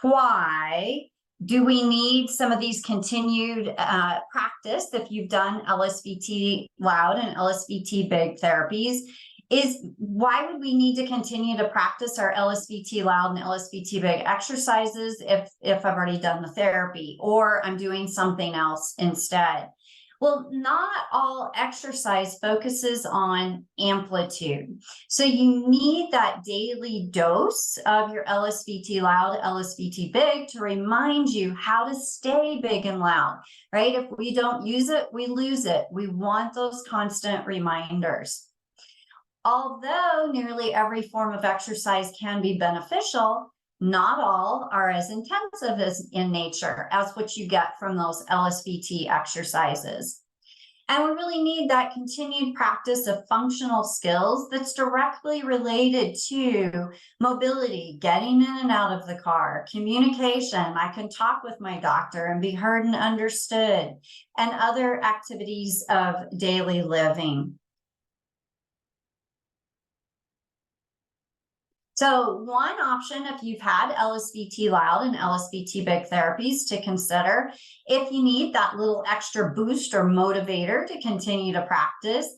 [SPEAKER 2] why do we need some of these continued practice, if you've done LSVT loud and LSVT big therapies, is why would we need to continue to practice our LSVT loud and LSVT big exercises if I've already done the therapy or I'm doing something else instead? Well, not all exercise focuses on amplitude. So you need that daily dose of your LSVT loud, LSVT big to remind you how to stay big and loud, right? If we don't use it, we lose it. We want those constant reminders. Although nearly every form of exercise can be beneficial, not all are as intensive as in nature as what you get from those LSVT exercises. And we really need that continued practice of functional skills that's directly related to mobility, getting in and out of the car, communication. I can talk with my doctor and be heard and understood, and other activities of daily living. So one option, if you've had LSVT loud and LSVT big therapies, to consider if you need that little extra boost or motivator to continue to practice,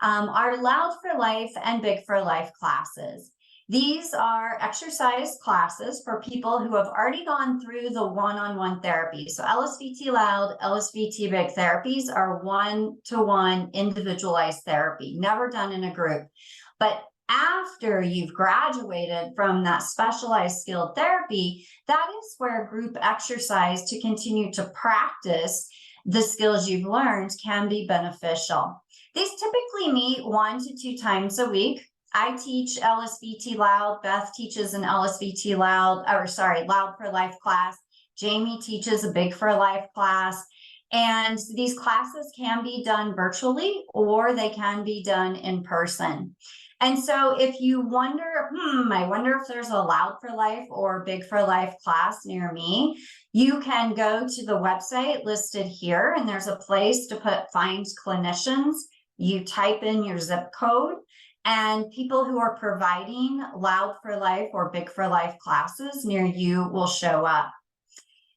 [SPEAKER 2] are loud for life and big for life classes. These are exercise classes for people who have already gone through the one-on-one therapy. So LSVT loud, LSVT big therapies are one-to-one individualized therapy, never done in a group. But after you've graduated from that specialized skilled therapy, that is where group exercise to continue to practice the skills you've learned can be beneficial. These typically meet 1 to 2 times a week. I teach LSVT loud. Beth teaches an LSVT loud for life class. Jamie teaches a big for life class. And these classes can be done virtually or they can be done in person. And so if you wonder, I wonder if there's a loud for life or big for life class near me, you can go to the website listed here, and there's a place to find clinicians. You type in your zip code, and people who are providing loud for life or big for life classes near you will show up.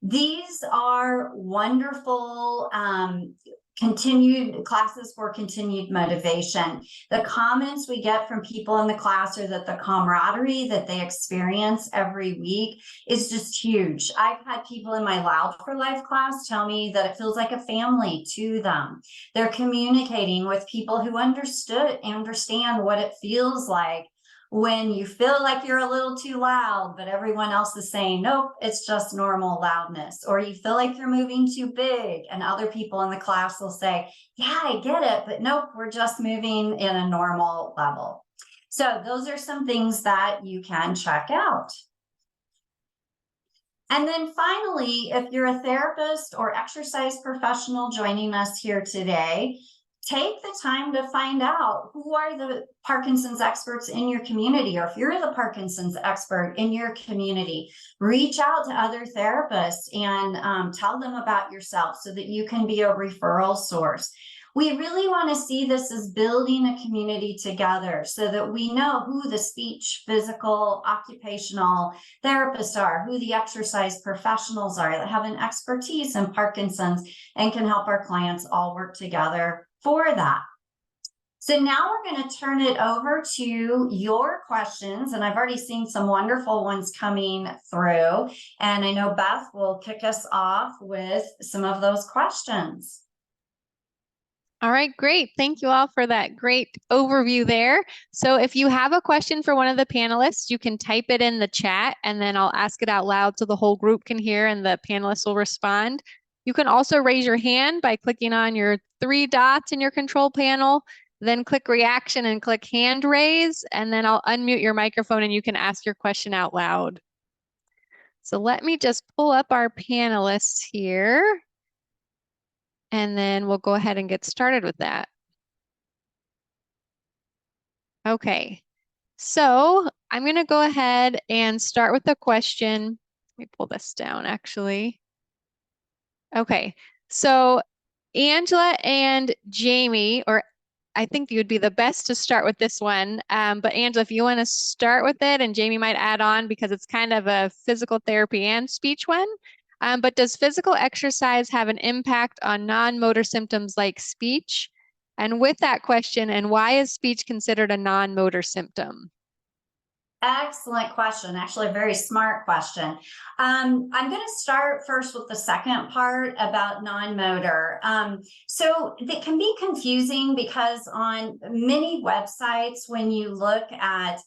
[SPEAKER 2] These are wonderful continued classes for continued motivation. The comments we get from people in the class are that the camaraderie that they experience every week is just huge. I've had people in my Loud for Life class tell me that it feels like a family to them. They're communicating with people who understand what it feels like when you feel like you're a little too loud, but everyone else is saying, nope, it's just normal loudness. Or you feel like you're moving too big, and other people in the class will say, yeah, I get it, but nope, we're just moving in a normal level. So those are some things that you can check out. And then finally, if you're a therapist or exercise professional joining us here today, take the time to find out who are the Parkinson's experts in your community, or if you're the Parkinson's expert in your community, reach out to other therapists and tell them about yourself so that you can be a referral source. We really want to see this as building a community together so that we know who the speech, physical, occupational therapists are, who the exercise professionals are that have an expertise in Parkinson's and can help our clients all work together for that. So now we're going to turn it over to your questions, and I've already seen some wonderful ones coming through, and I know Beth will kick us off with some of those questions.
[SPEAKER 1] All right, great. Thank you all for that great overview there. So if you have a question for one of the panelists, you can type it in the chat, and then I'll ask it out loud so the whole group can hear and the panelists will respond. You can also raise your hand by clicking on your 3 dots in your control panel, then click reaction and click hand raise, and then I'll unmute your microphone and you can ask your question out loud. So let me just pull up our panelists here, and then we'll go ahead and get started with that. Okay, so I'm going to go ahead and start with the question. Let me pull this down actually. Okay, so Angela and Jamie, or I think you would be the best to start with this one. But Angela, if you want to start with it, and Jamie might add on because it's kind of a physical therapy and speech one. But does physical exercise have an impact on non-motor symptoms like speech? And with that question, and why is speech considered a non-motor symptom?
[SPEAKER 2] Excellent question. Actually, a very smart question. I'm going to start first with the second part about non-motor. So it can be confusing because on many websites, when you look at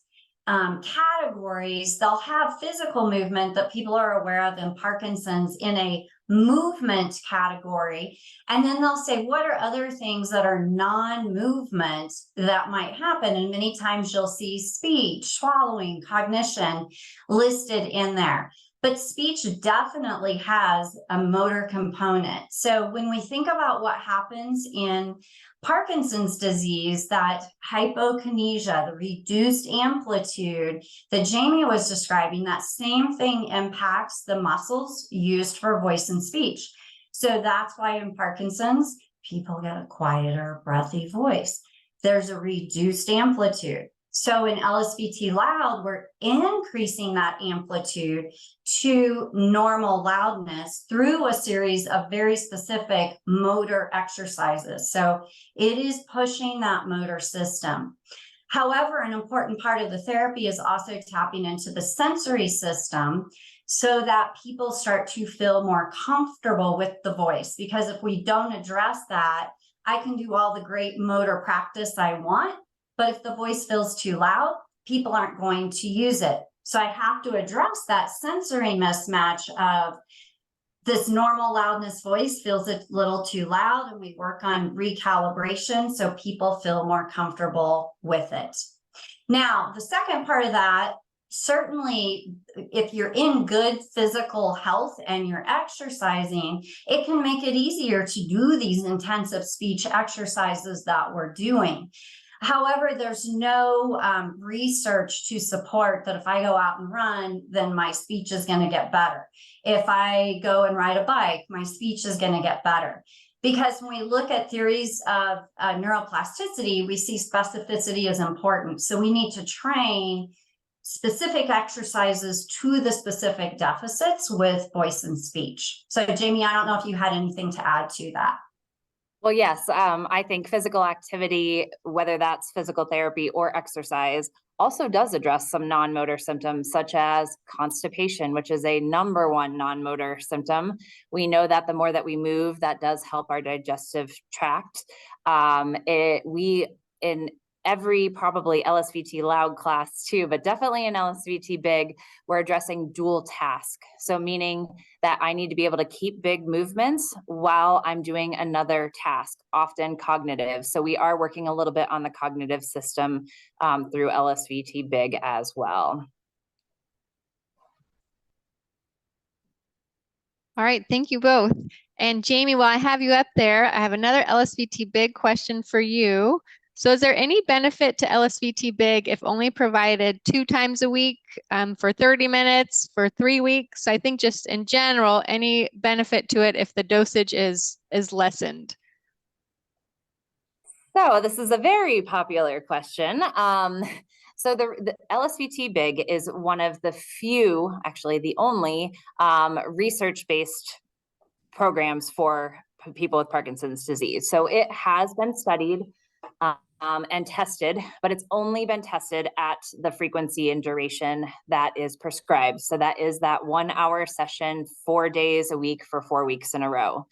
[SPEAKER 2] categories, they'll have physical movement that people are aware of in Parkinson's in a movement category. And then they'll say, what are other things that are non-movement that might happen? And many times you'll see speech, swallowing, cognition listed in there. But speech definitely has a motor component. So when we think about what happens in Parkinson's disease, that hypokinesia, the reduced amplitude that Jamie was describing, that same thing impacts the muscles used for voice and speech. So that's why in Parkinson's, people get a quieter, breathy voice. There's a reduced amplitude. So in LSVT loud, we're increasing that amplitude to normal loudness through a series of very specific motor exercises. So it is pushing that motor system. However, an important part of the therapy is also tapping into the sensory system so that people start to feel more comfortable with the voice. Because if we don't address that, I can do all the great motor practice I want, but if the voice feels too loud, people aren't going to use it. So I have to address that sensory mismatch of this normal loudness voice feels a little too loud, and we work on recalibration so people feel more comfortable with it. Now, the second part of that, certainly if you're in good physical health and you're exercising, it can make it easier to do these intensive speech exercises that we're doing. However, there's no research to support that if I go out and run, then my speech is going to get better. If I go and ride a bike, my speech is going to get better. Because when we look at theories of neuroplasticity, we see specificity is important. So we need to train specific exercises to the specific deficits with voice and speech. So Jamie, I don't know if you had anything to add to that.
[SPEAKER 3] Well, yes, I think physical activity, whether that's physical therapy or exercise, also does address some non-motor symptoms such as constipation, which is a #1 non-motor symptom. We know that the more that we move, that does help our digestive tract. In every probably LSVT loud class too, but definitely in LSVT big, we're addressing dual task. So meaning that I need to be able to keep big movements while I'm doing another task, often cognitive. So we are working a little bit on the cognitive system through LSVT big as well.
[SPEAKER 1] All right, thank you both. And Jamie, while I have you up there, I have another LSVT big question for you. So is there any benefit to LSVT big if only provided 2 times a week for 30 minutes for 3 weeks? I think just in general, any benefit to it if the dosage is lessened?
[SPEAKER 3] So this is a very popular question. So the LSVT big is one of the few, actually the only research-based programs for people with Parkinson's disease. So it has been studied and tested, but it's only been tested at the frequency and duration that is prescribed. So that is that 1-hour session, 4 days a week for 4 weeks in a row.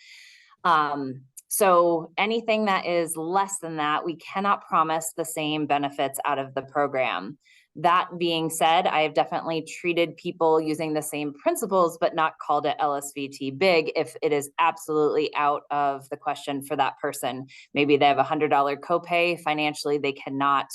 [SPEAKER 3] So anything that is less than that, we cannot promise the same benefits out of the program. That being said, I have definitely treated people using the same principles, but not called it LSVT big if it is absolutely out of the question for that person. Maybe they have a $100 copay. Financially, they cannot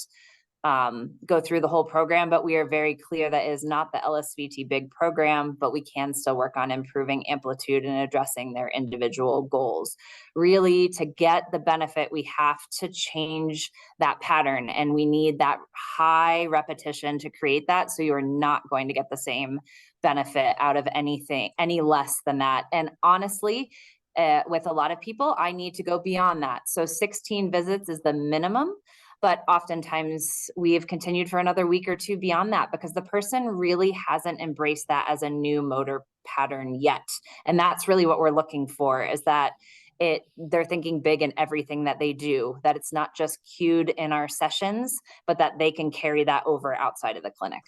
[SPEAKER 3] go through the whole program, but we are very clear that is not the LSVT big program, but we can still work on improving amplitude and addressing their individual goals. Really, to get the benefit, we have to change that pattern, and we need that high repetition to create that. So you're not going to get the same benefit out of anything, any less than that. And honestly, with a lot of people, I need to go beyond that. So 16 visits is the minimum. But oftentimes we've continued for another week or 2 beyond that because the person really hasn't embraced that as a new motor pattern yet. And that's really what we're looking for, is that they're thinking big in everything that they do, that it's not just cued in our sessions, but that they can carry that over outside of the clinic.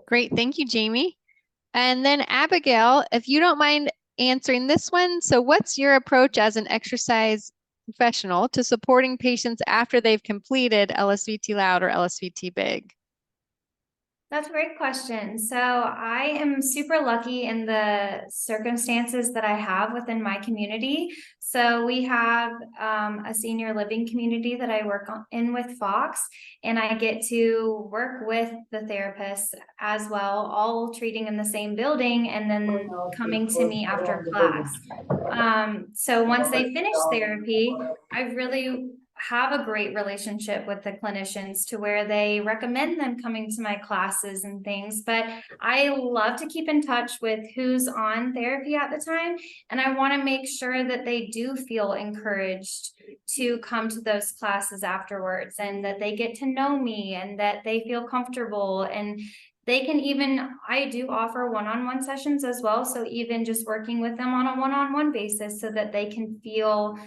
[SPEAKER 1] Great. Thank you, Jamie. And then Abigail, if you don't mind answering this one. So what's your approach as an exercise professional to supporting patients after they've completed LSVT Loud or LSVT Big?
[SPEAKER 4] That's a great question. So I am super lucky in the circumstances that I have within my community. So we have a senior living community that I work in with Fox, and I get to work with the therapists as well, all treating in the same building and then coming to me after class. So once they finish therapy, I really have a great relationship with the clinicians to where they recommend them coming to my classes and things, but I love to keep in touch with who's on therapy at the time. And I want to make sure that they do feel encouraged to come to those classes afterwards and that they get to know me and that they feel comfortable. And they can even, I do offer one-on-one sessions as well. So even just working with them on a one-on-one basis so that they can feel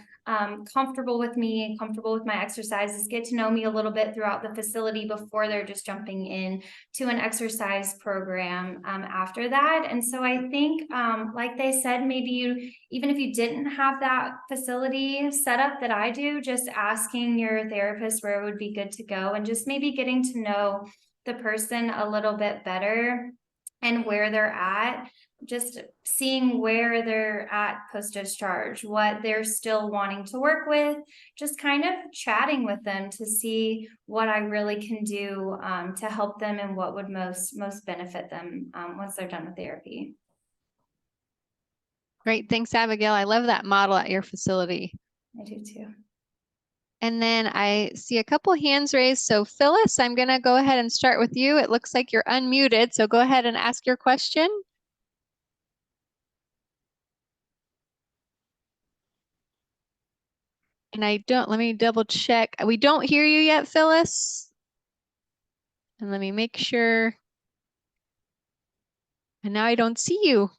[SPEAKER 4] comfortable with me, comfortable with my exercises, get to know me a little bit throughout the facility before they're just jumping in to an exercise program after that. And so I think, like they said, maybe you, even if you didn't have that facility set up that I do, just asking your therapist where it would be good to go and just maybe getting to know the person a little bit better and where they're at, just seeing where they're at post-discharge, what they're still wanting to work with, just kind of chatting with them to see what I really can do to help them and what would most benefit them once they're done with therapy.
[SPEAKER 1] Great. Thanks, Abigail. I love that model at your facility.
[SPEAKER 4] I do too.
[SPEAKER 1] And then I see a couple hands raised. So Phyllis, I'm going to go ahead and start with you. It looks like you're unmuted, so go ahead and ask your question. And let me double check. We don't hear you yet, Phyllis. And let me make sure. And now I don't see you.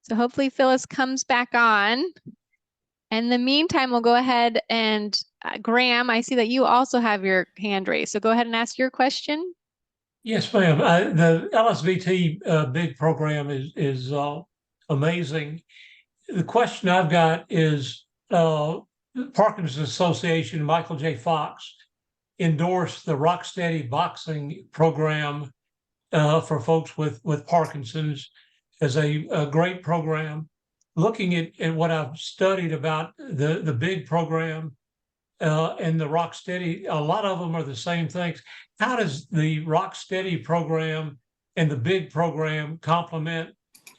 [SPEAKER 1] So hopefully Phyllis comes back on. In the meantime, we'll go ahead and Graham, I see that you also have your hand raised. So go ahead and ask your question.
[SPEAKER 7] Yes, ma'am. The LSVT big program is amazing. The question I've got is Parkinson Association, Michael J. Fox endorsed the Rocksteady boxing program for folks with Parkinson's as a great program. Looking at what I've studied about the big program and the Rocksteady, a lot of them are the same things. How does the Rocksteady program and the big program complement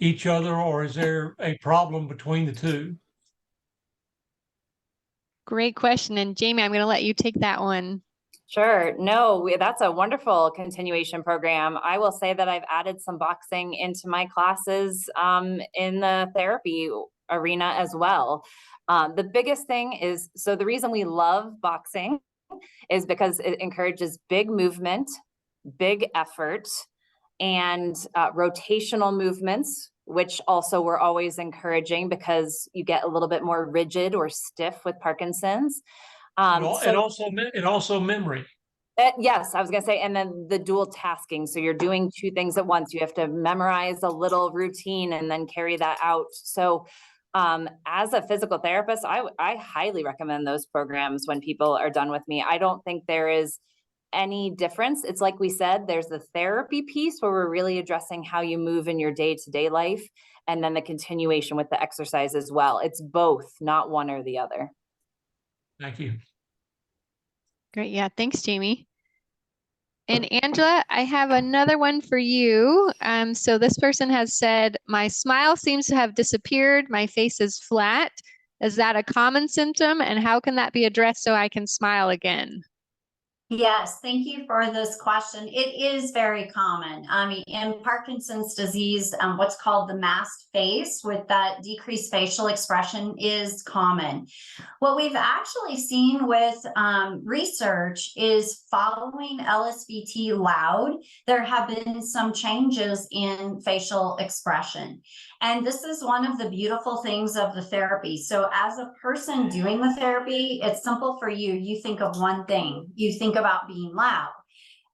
[SPEAKER 7] each other, or is there a problem between the two?
[SPEAKER 1] Great question. And Jamie, I'm going to let you take that one.
[SPEAKER 3] Sure. No, that's a wonderful continuation program. I will say that I've added some boxing into my classes in the therapy arena as well. The biggest thing is, so the reason we love boxing is because it encourages big movement, big effort, and rotational movements, which also we're always encouraging because you get a little bit more rigid or stiff with Parkinson's.
[SPEAKER 7] And also memory.
[SPEAKER 3] Yes, I was going to say, and then the dual tasking. So you're doing two things at once. You have to memorize a little routine and then carry that out. So as a physical therapist, I highly recommend those programs when people are done with me. I don't think there is any difference. It's like we said, there's the therapy piece where we're really addressing how you move in your day-to-day life, and then the continuation with the exercise as well. It's both, not one or the other.
[SPEAKER 7] Thank you.
[SPEAKER 1] Great. Yeah. Thanks, Jamie. And Angela, I have another one for you. So this person has said, my smile seems to have disappeared. My face is flat. Is that a common symptom? And how can that be addressed so I can smile again?
[SPEAKER 2] Yes, thank you for this question. It is very common. I mean, in Parkinson's disease, what's called the masked face with that decreased facial expression is common. What we've actually seen with research is following LSVT Loud, there have been some changes in facial expression. And this is one of the beautiful things of the therapy. So as a person doing the therapy, it's simple for you. You think of one thing. You think about being loud.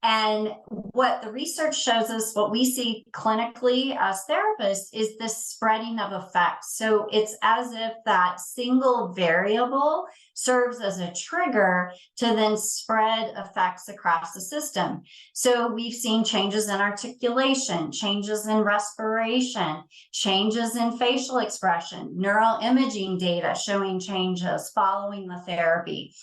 [SPEAKER 2] And what the research shows us, what we see clinically as therapists, is this spreading of effects. So it's as if that single variable serves as a trigger to then spread effects across the system. So we've seen changes in articulation, changes in respiration, changes in facial expression, neural imaging data showing changes following the therapy.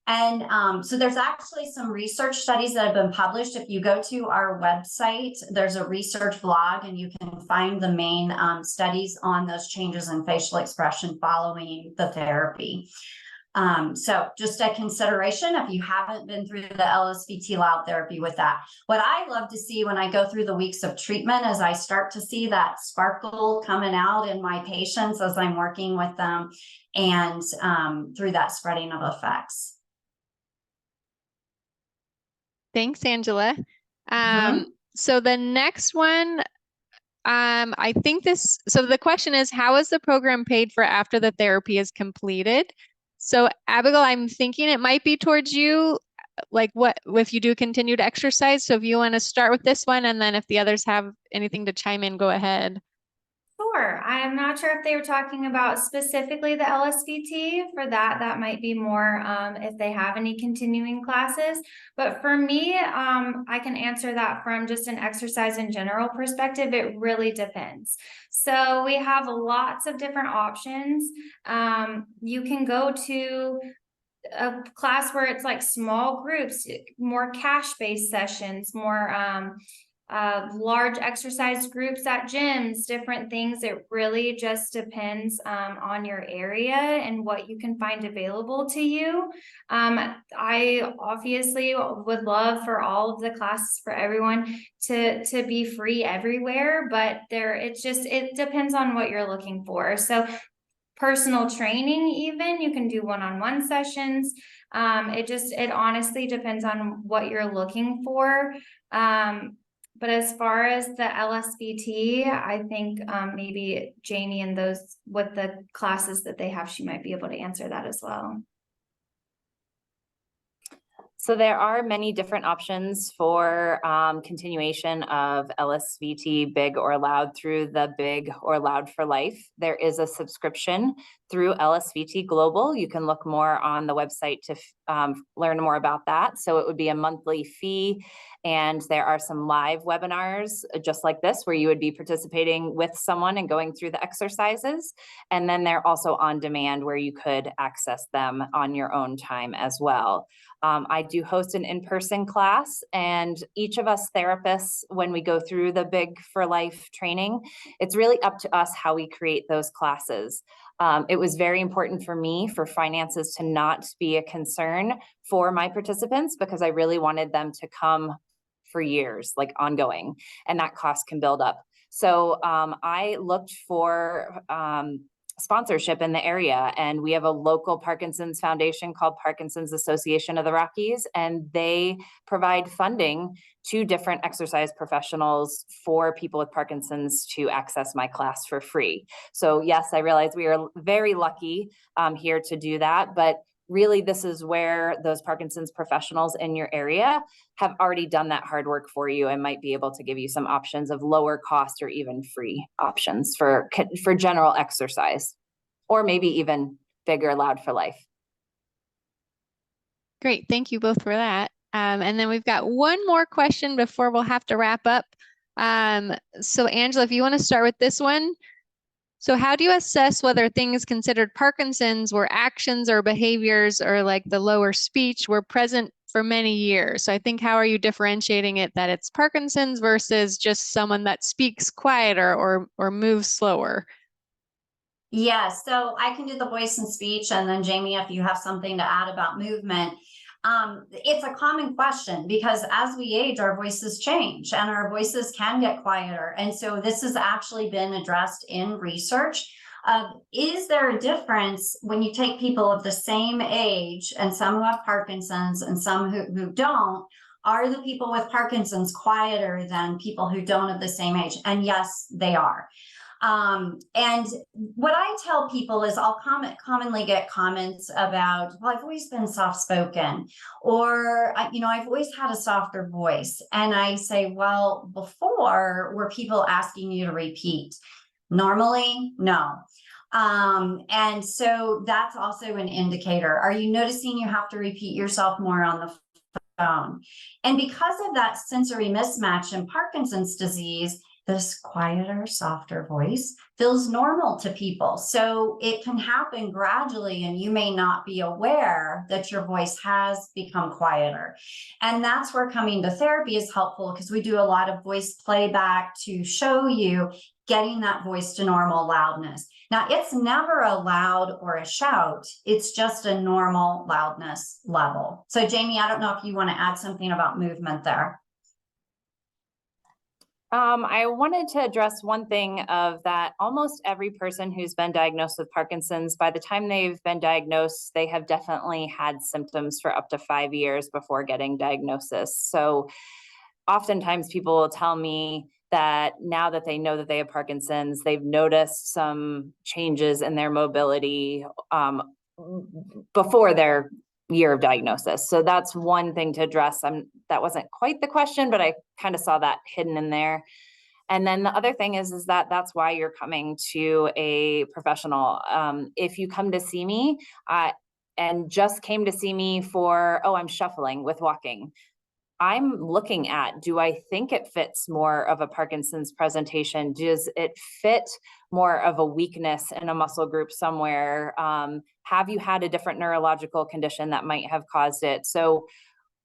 [SPEAKER 2] And so there's actually some research studies that have been published. If you go to our website, there's a research blog, and you can find the main studies on those changes in facial expression following the therapy. So just a consideration if you haven't been through the LSVT loud therapy with that. What I love to see when I go through the weeks of treatment is I start to see that sparkle coming out in my patients as I'm working with them, and through that spreading of effects.
[SPEAKER 1] Thanks, Angela. So the next one, I think so the question is, how is the program paid for after the therapy is completed? So Abigail, I'm thinking it might be towards you, like what if you do continued exercise? So if you want to start with this one, and then if the others have anything to chime in, go ahead.
[SPEAKER 4] Sure. I'm not sure if they were talking about specifically the LSVT. For that, that might be more if they have any continuing classes. But for me, I can answer that from just an exercise in general perspective. It really depends. So we have lots of different options. You can go to a class where it's like small groups, more cash-based sessions, more large exercise groups at gyms, different things. It really just depends on your area and what you can find available to you. I obviously would love for all of the classes for everyone to be free everywhere, but it depends on what you're looking for. So personal training, even you can do one-on-one sessions. It honestly depends on what you're looking for. But as far as the LSVT, I think maybe Jamie and those with the classes that they have, she might be able to answer that as well.
[SPEAKER 3] So there are many different options for continuation of LSVT Big or Loud through the Big or Loud for Life. There is a subscription through LSVT Global. You can look more on the website to learn more about that. So it would be a monthly fee, and there are some live webinars just like this where you would be participating with someone and going through the exercises. And then they're also on demand where you could access them on your own time as well. I do host an in-person class, and each of us therapists, when we go through the Big for Life training, it's really up to us how we create those classes. It was very important for me for finances to not be a concern for my participants, because I really wanted them to come for years, like ongoing, and that cost can build up. So I looked for sponsorship in the area, and we have a local Parkinson's foundation called Parkinson's Association of the Rockies, and they provide funding to different exercise professionals for people with Parkinson's to access my class for free. So yes, I realize we are very lucky here to do that, but really this is where those Parkinson's professionals in your area have already done that hard work for you and might be able to give you some options of lower cost or even free options for general exercise, or maybe even Big or Loud for Life.
[SPEAKER 1] Great, thank you both for that. And then we've got one more question before we'll have to wrap up. So Angela, if you want to start with this one. So how do you assess whether things considered Parkinson's where actions or behaviors or like the lower speech were present for many years? So I think, how are you differentiating it that it's Parkinson's versus just someone that speaks quieter or moves slower?
[SPEAKER 2] Yeah, so I can do the voice and speech, and then Jamie, if you have something to add about movement. It's a common question because as we age, our voices change and our voices can get quieter. And so this has actually been addressed in research. Is there a difference when you take people of the same age, and some who have Parkinson's and some who don't? Are the people with Parkinson's quieter than people who don't of the same age? And yes, they are. And what I tell people is I'll commonly get comments about, well, I've always been soft-spoken, or, you know, I've always had a softer voice. And I say, well, before, were people asking you to repeat? Normally, no. And so that's also an indicator. Are you noticing you have to repeat yourself more on the phone? And because of that sensory mismatch in Parkinson's disease, this quieter, softer voice feels normal to people. So it can happen gradually, and you may not be aware that your voice has become quieter. And that's where coming to therapy is helpful, because we do a lot of voice playback to show you getting that voice to normal loudness. Now, it's never a loud or a shout. It's just a normal loudness level. So Jamie, I don't know if you want to add something about movement there.
[SPEAKER 3] I wanted to address one thing of that almost every person who's been diagnosed with Parkinson's, by the time they've been diagnosed, they have definitely had symptoms for up to 5 years before getting diagnosis. So oftentimes people will tell me that now that they know that they have Parkinson's, they've noticed some changes in their mobility before their year of diagnosis. So that's one thing to address. That wasn't quite the question, but I kind of saw that hidden in there. And then the other thing is that that's why you're coming to a professional. If you come to see me and just came to see me for, oh, I'm shuffling with walking, I'm looking at, do I think it fits more of a Parkinson's presentation? Does it fit more of a weakness in a muscle group somewhere? Have you had a different neurological condition that might have caused it? So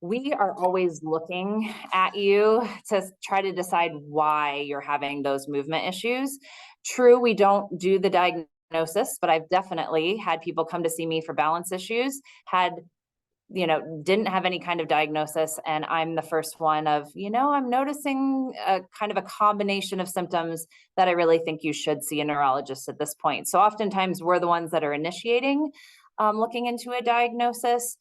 [SPEAKER 3] we are always looking at you to try to decide why you're having those movement issues. True, we don't do the diagnosis, but I've definitely had people come to see me for balance issues, didn't have any kind of diagnosis. And I'm the first one of, I'm noticing a kind of a combination of symptoms that I really think you should see a neurologist at this point. So oftentimes we're the ones that are initiating, looking into a diagnosis.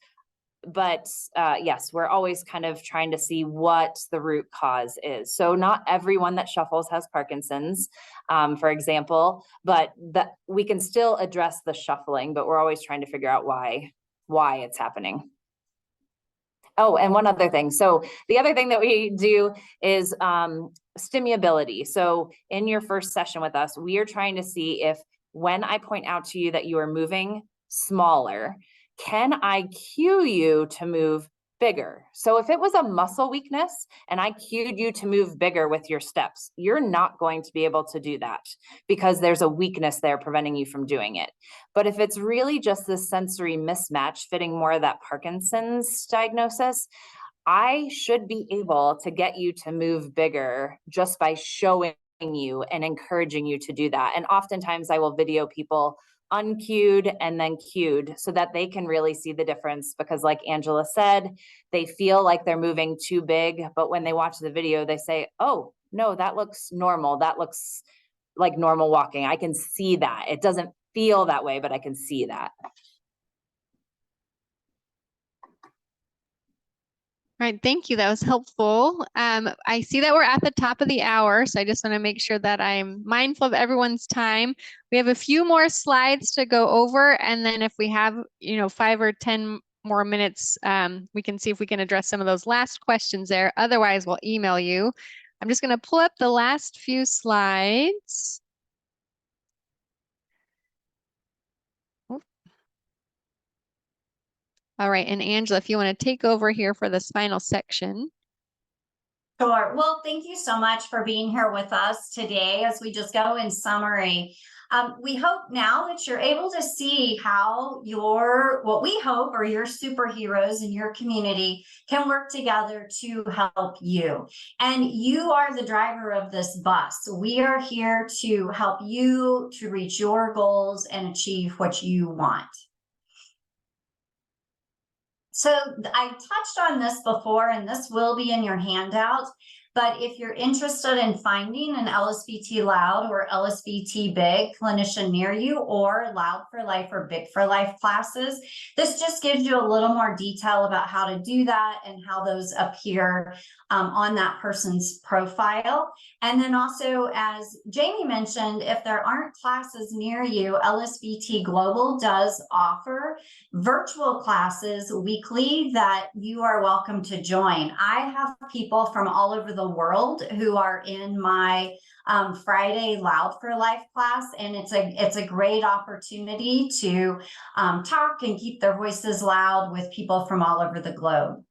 [SPEAKER 3] But yes, we're always kind of trying to see what the root cause is. So not everyone that shuffles has Parkinson's, for example, but that we can still address the shuffling, but we're always trying to figure out why it's happening. Oh, and one other thing. So the other thing that we do is stimulability. So in your first session with us, we are trying to see if when I point out to you that you are moving smaller, can I cue you to move bigger? So if it was a muscle weakness and I cued you to move bigger with your steps, you're not going to be able to do that because there's a weakness there preventing you from doing it. But if it's really just this sensory mismatch fitting more of that Parkinson's diagnosis, I should be able to get you to move bigger just by showing you and encouraging you to do that. And oftentimes I will video people uncued and then cued so that they can really see the difference, because like Angela said, they feel like they're moving too big, but when they watch the video, they say, oh, no, that looks normal. That looks like normal walking. I can see that. It doesn't feel that way, but I can see that.
[SPEAKER 1] All right, thank you. That was helpful. I see that we're at the top of the hour, so I just want to make sure that I'm mindful of everyone's time. We have a few more slides to go over, and then if we have, 5 or 10 more minutes, we can see if we can address some of those last questions there. Otherwise, we'll email you. I'm just going to pull up the last few slides. All right, and Angela, if you want to take over here for this final section.
[SPEAKER 2] Sure. Well, thank you so much for being here with us today as we just go in summary. We hope now that you're able to see how what we hope are your superheroes in your community can work together to help you. And you are the driver of this bus. We are here to help you to reach your goals and achieve what you want. So I touched on this before, and this will be in your handout, But if you're interested in finding an LSVT Loud or LSVT Big clinician near you, or Loud for Life or Big for Life classes, this just gives you a little more detail about how to do that and how those appear on that person's profile. And then also, as Jamie mentioned, if there aren't classes near you, LSVT Global does offer virtual classes weekly that you are welcome to join. I have people from all over the world who are in my Friday Loud for Life class, and it's a great opportunity to talk and keep their voices loud with people from all over the globe.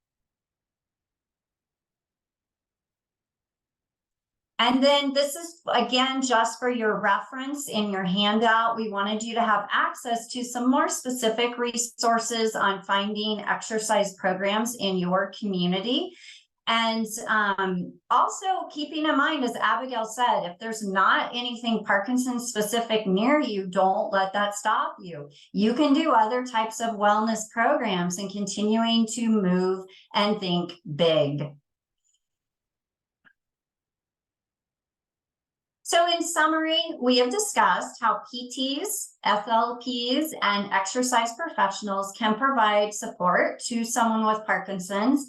[SPEAKER 2] And then this is, again, just for your reference in your handout. We wanted you to have access to some more specific resources on finding exercise programs in your community. And also keeping in mind, as Abigail said, if there's not anything Parkinson's specific near you, don't let that stop you. You can do other types of wellness programs and continuing to move and think big. So in summary, we have discussed how PTs, FLPs, and exercise professionals can provide support to someone with Parkinson's,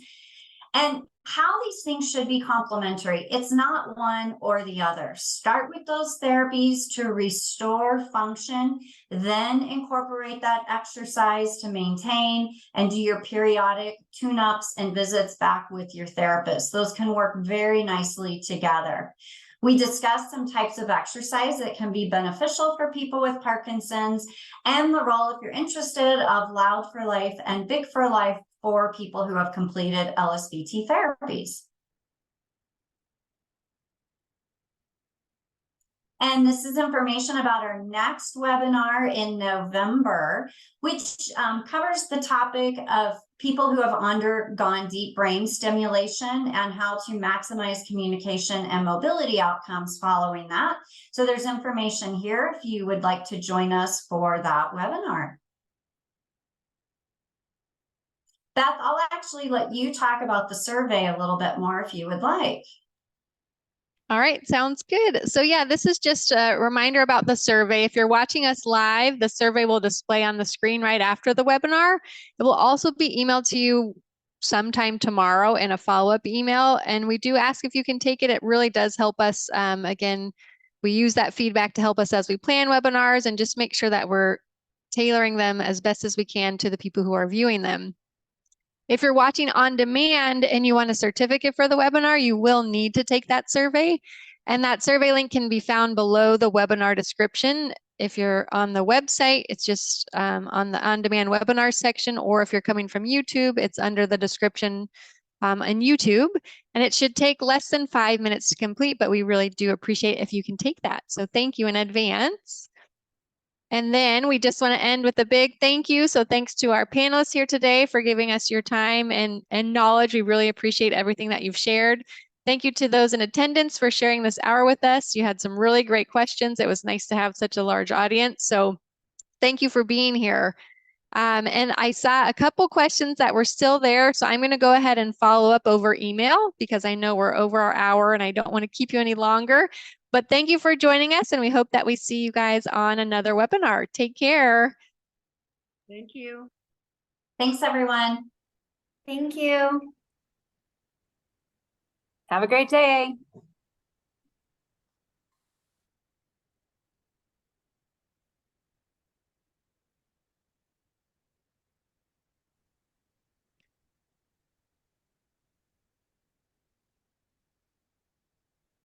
[SPEAKER 2] and how these things should be complementary. It's not one or the other. Start with those therapies to restore function, then incorporate that exercise to maintain, and do your periodic tune-ups and visits back with your therapist. Those can work very nicely together. We discussed some types of exercise that can be beneficial for people with Parkinson's, and the role, if you're interested, of Loud for Life and Big for Life for people who have completed LSVT therapies. And this is information about our next webinar in November, which covers the topic of people who have undergone deep brain stimulation and how to maximize communication and mobility outcomes following that. So there's information here if you would like to join us for that webinar. Beth, I'll actually let you talk about the survey a little bit more if you would like.
[SPEAKER 1] All right, sounds good. So yeah, this is just a reminder about the survey. If you're watching us live, the survey will display on the screen right after the webinar. It will also be emailed to you sometime tomorrow in a follow-up email. And we do ask if you can take it. It really does help us. Again, we use that feedback to help us as we plan webinars and just make sure that we're tailoring them as best as we can to the people who are viewing them. If you're watching on demand and you want a certificate for the webinar, you will need to take that survey. And that survey link can be found below the webinar description. If you're on the website, it's just on the on-demand webinar section, or if you're coming from YouTube, it's under the description on YouTube. And it should take less than 5 minutes to complete, but we really do appreciate if you can take that. So thank you in advance. And then we just want to end with a big thank you. So thanks to our panelists here today for giving us your time and knowledge. We really appreciate everything that you've shared. Thank you to those in attendance for sharing this hour with us. You had some really great questions. It was nice to have such a large audience. So thank you for being here. And I saw a couple questions that were still there. So I'm going to go ahead and follow up over email because I know we're over our hour and I don't want to keep you any longer. But thank you for joining us, and we hope that we see you guys on another webinar. Take care.
[SPEAKER 5] Thank you.
[SPEAKER 2] Thanks, everyone.
[SPEAKER 4] Thank you.
[SPEAKER 3] Have a great day.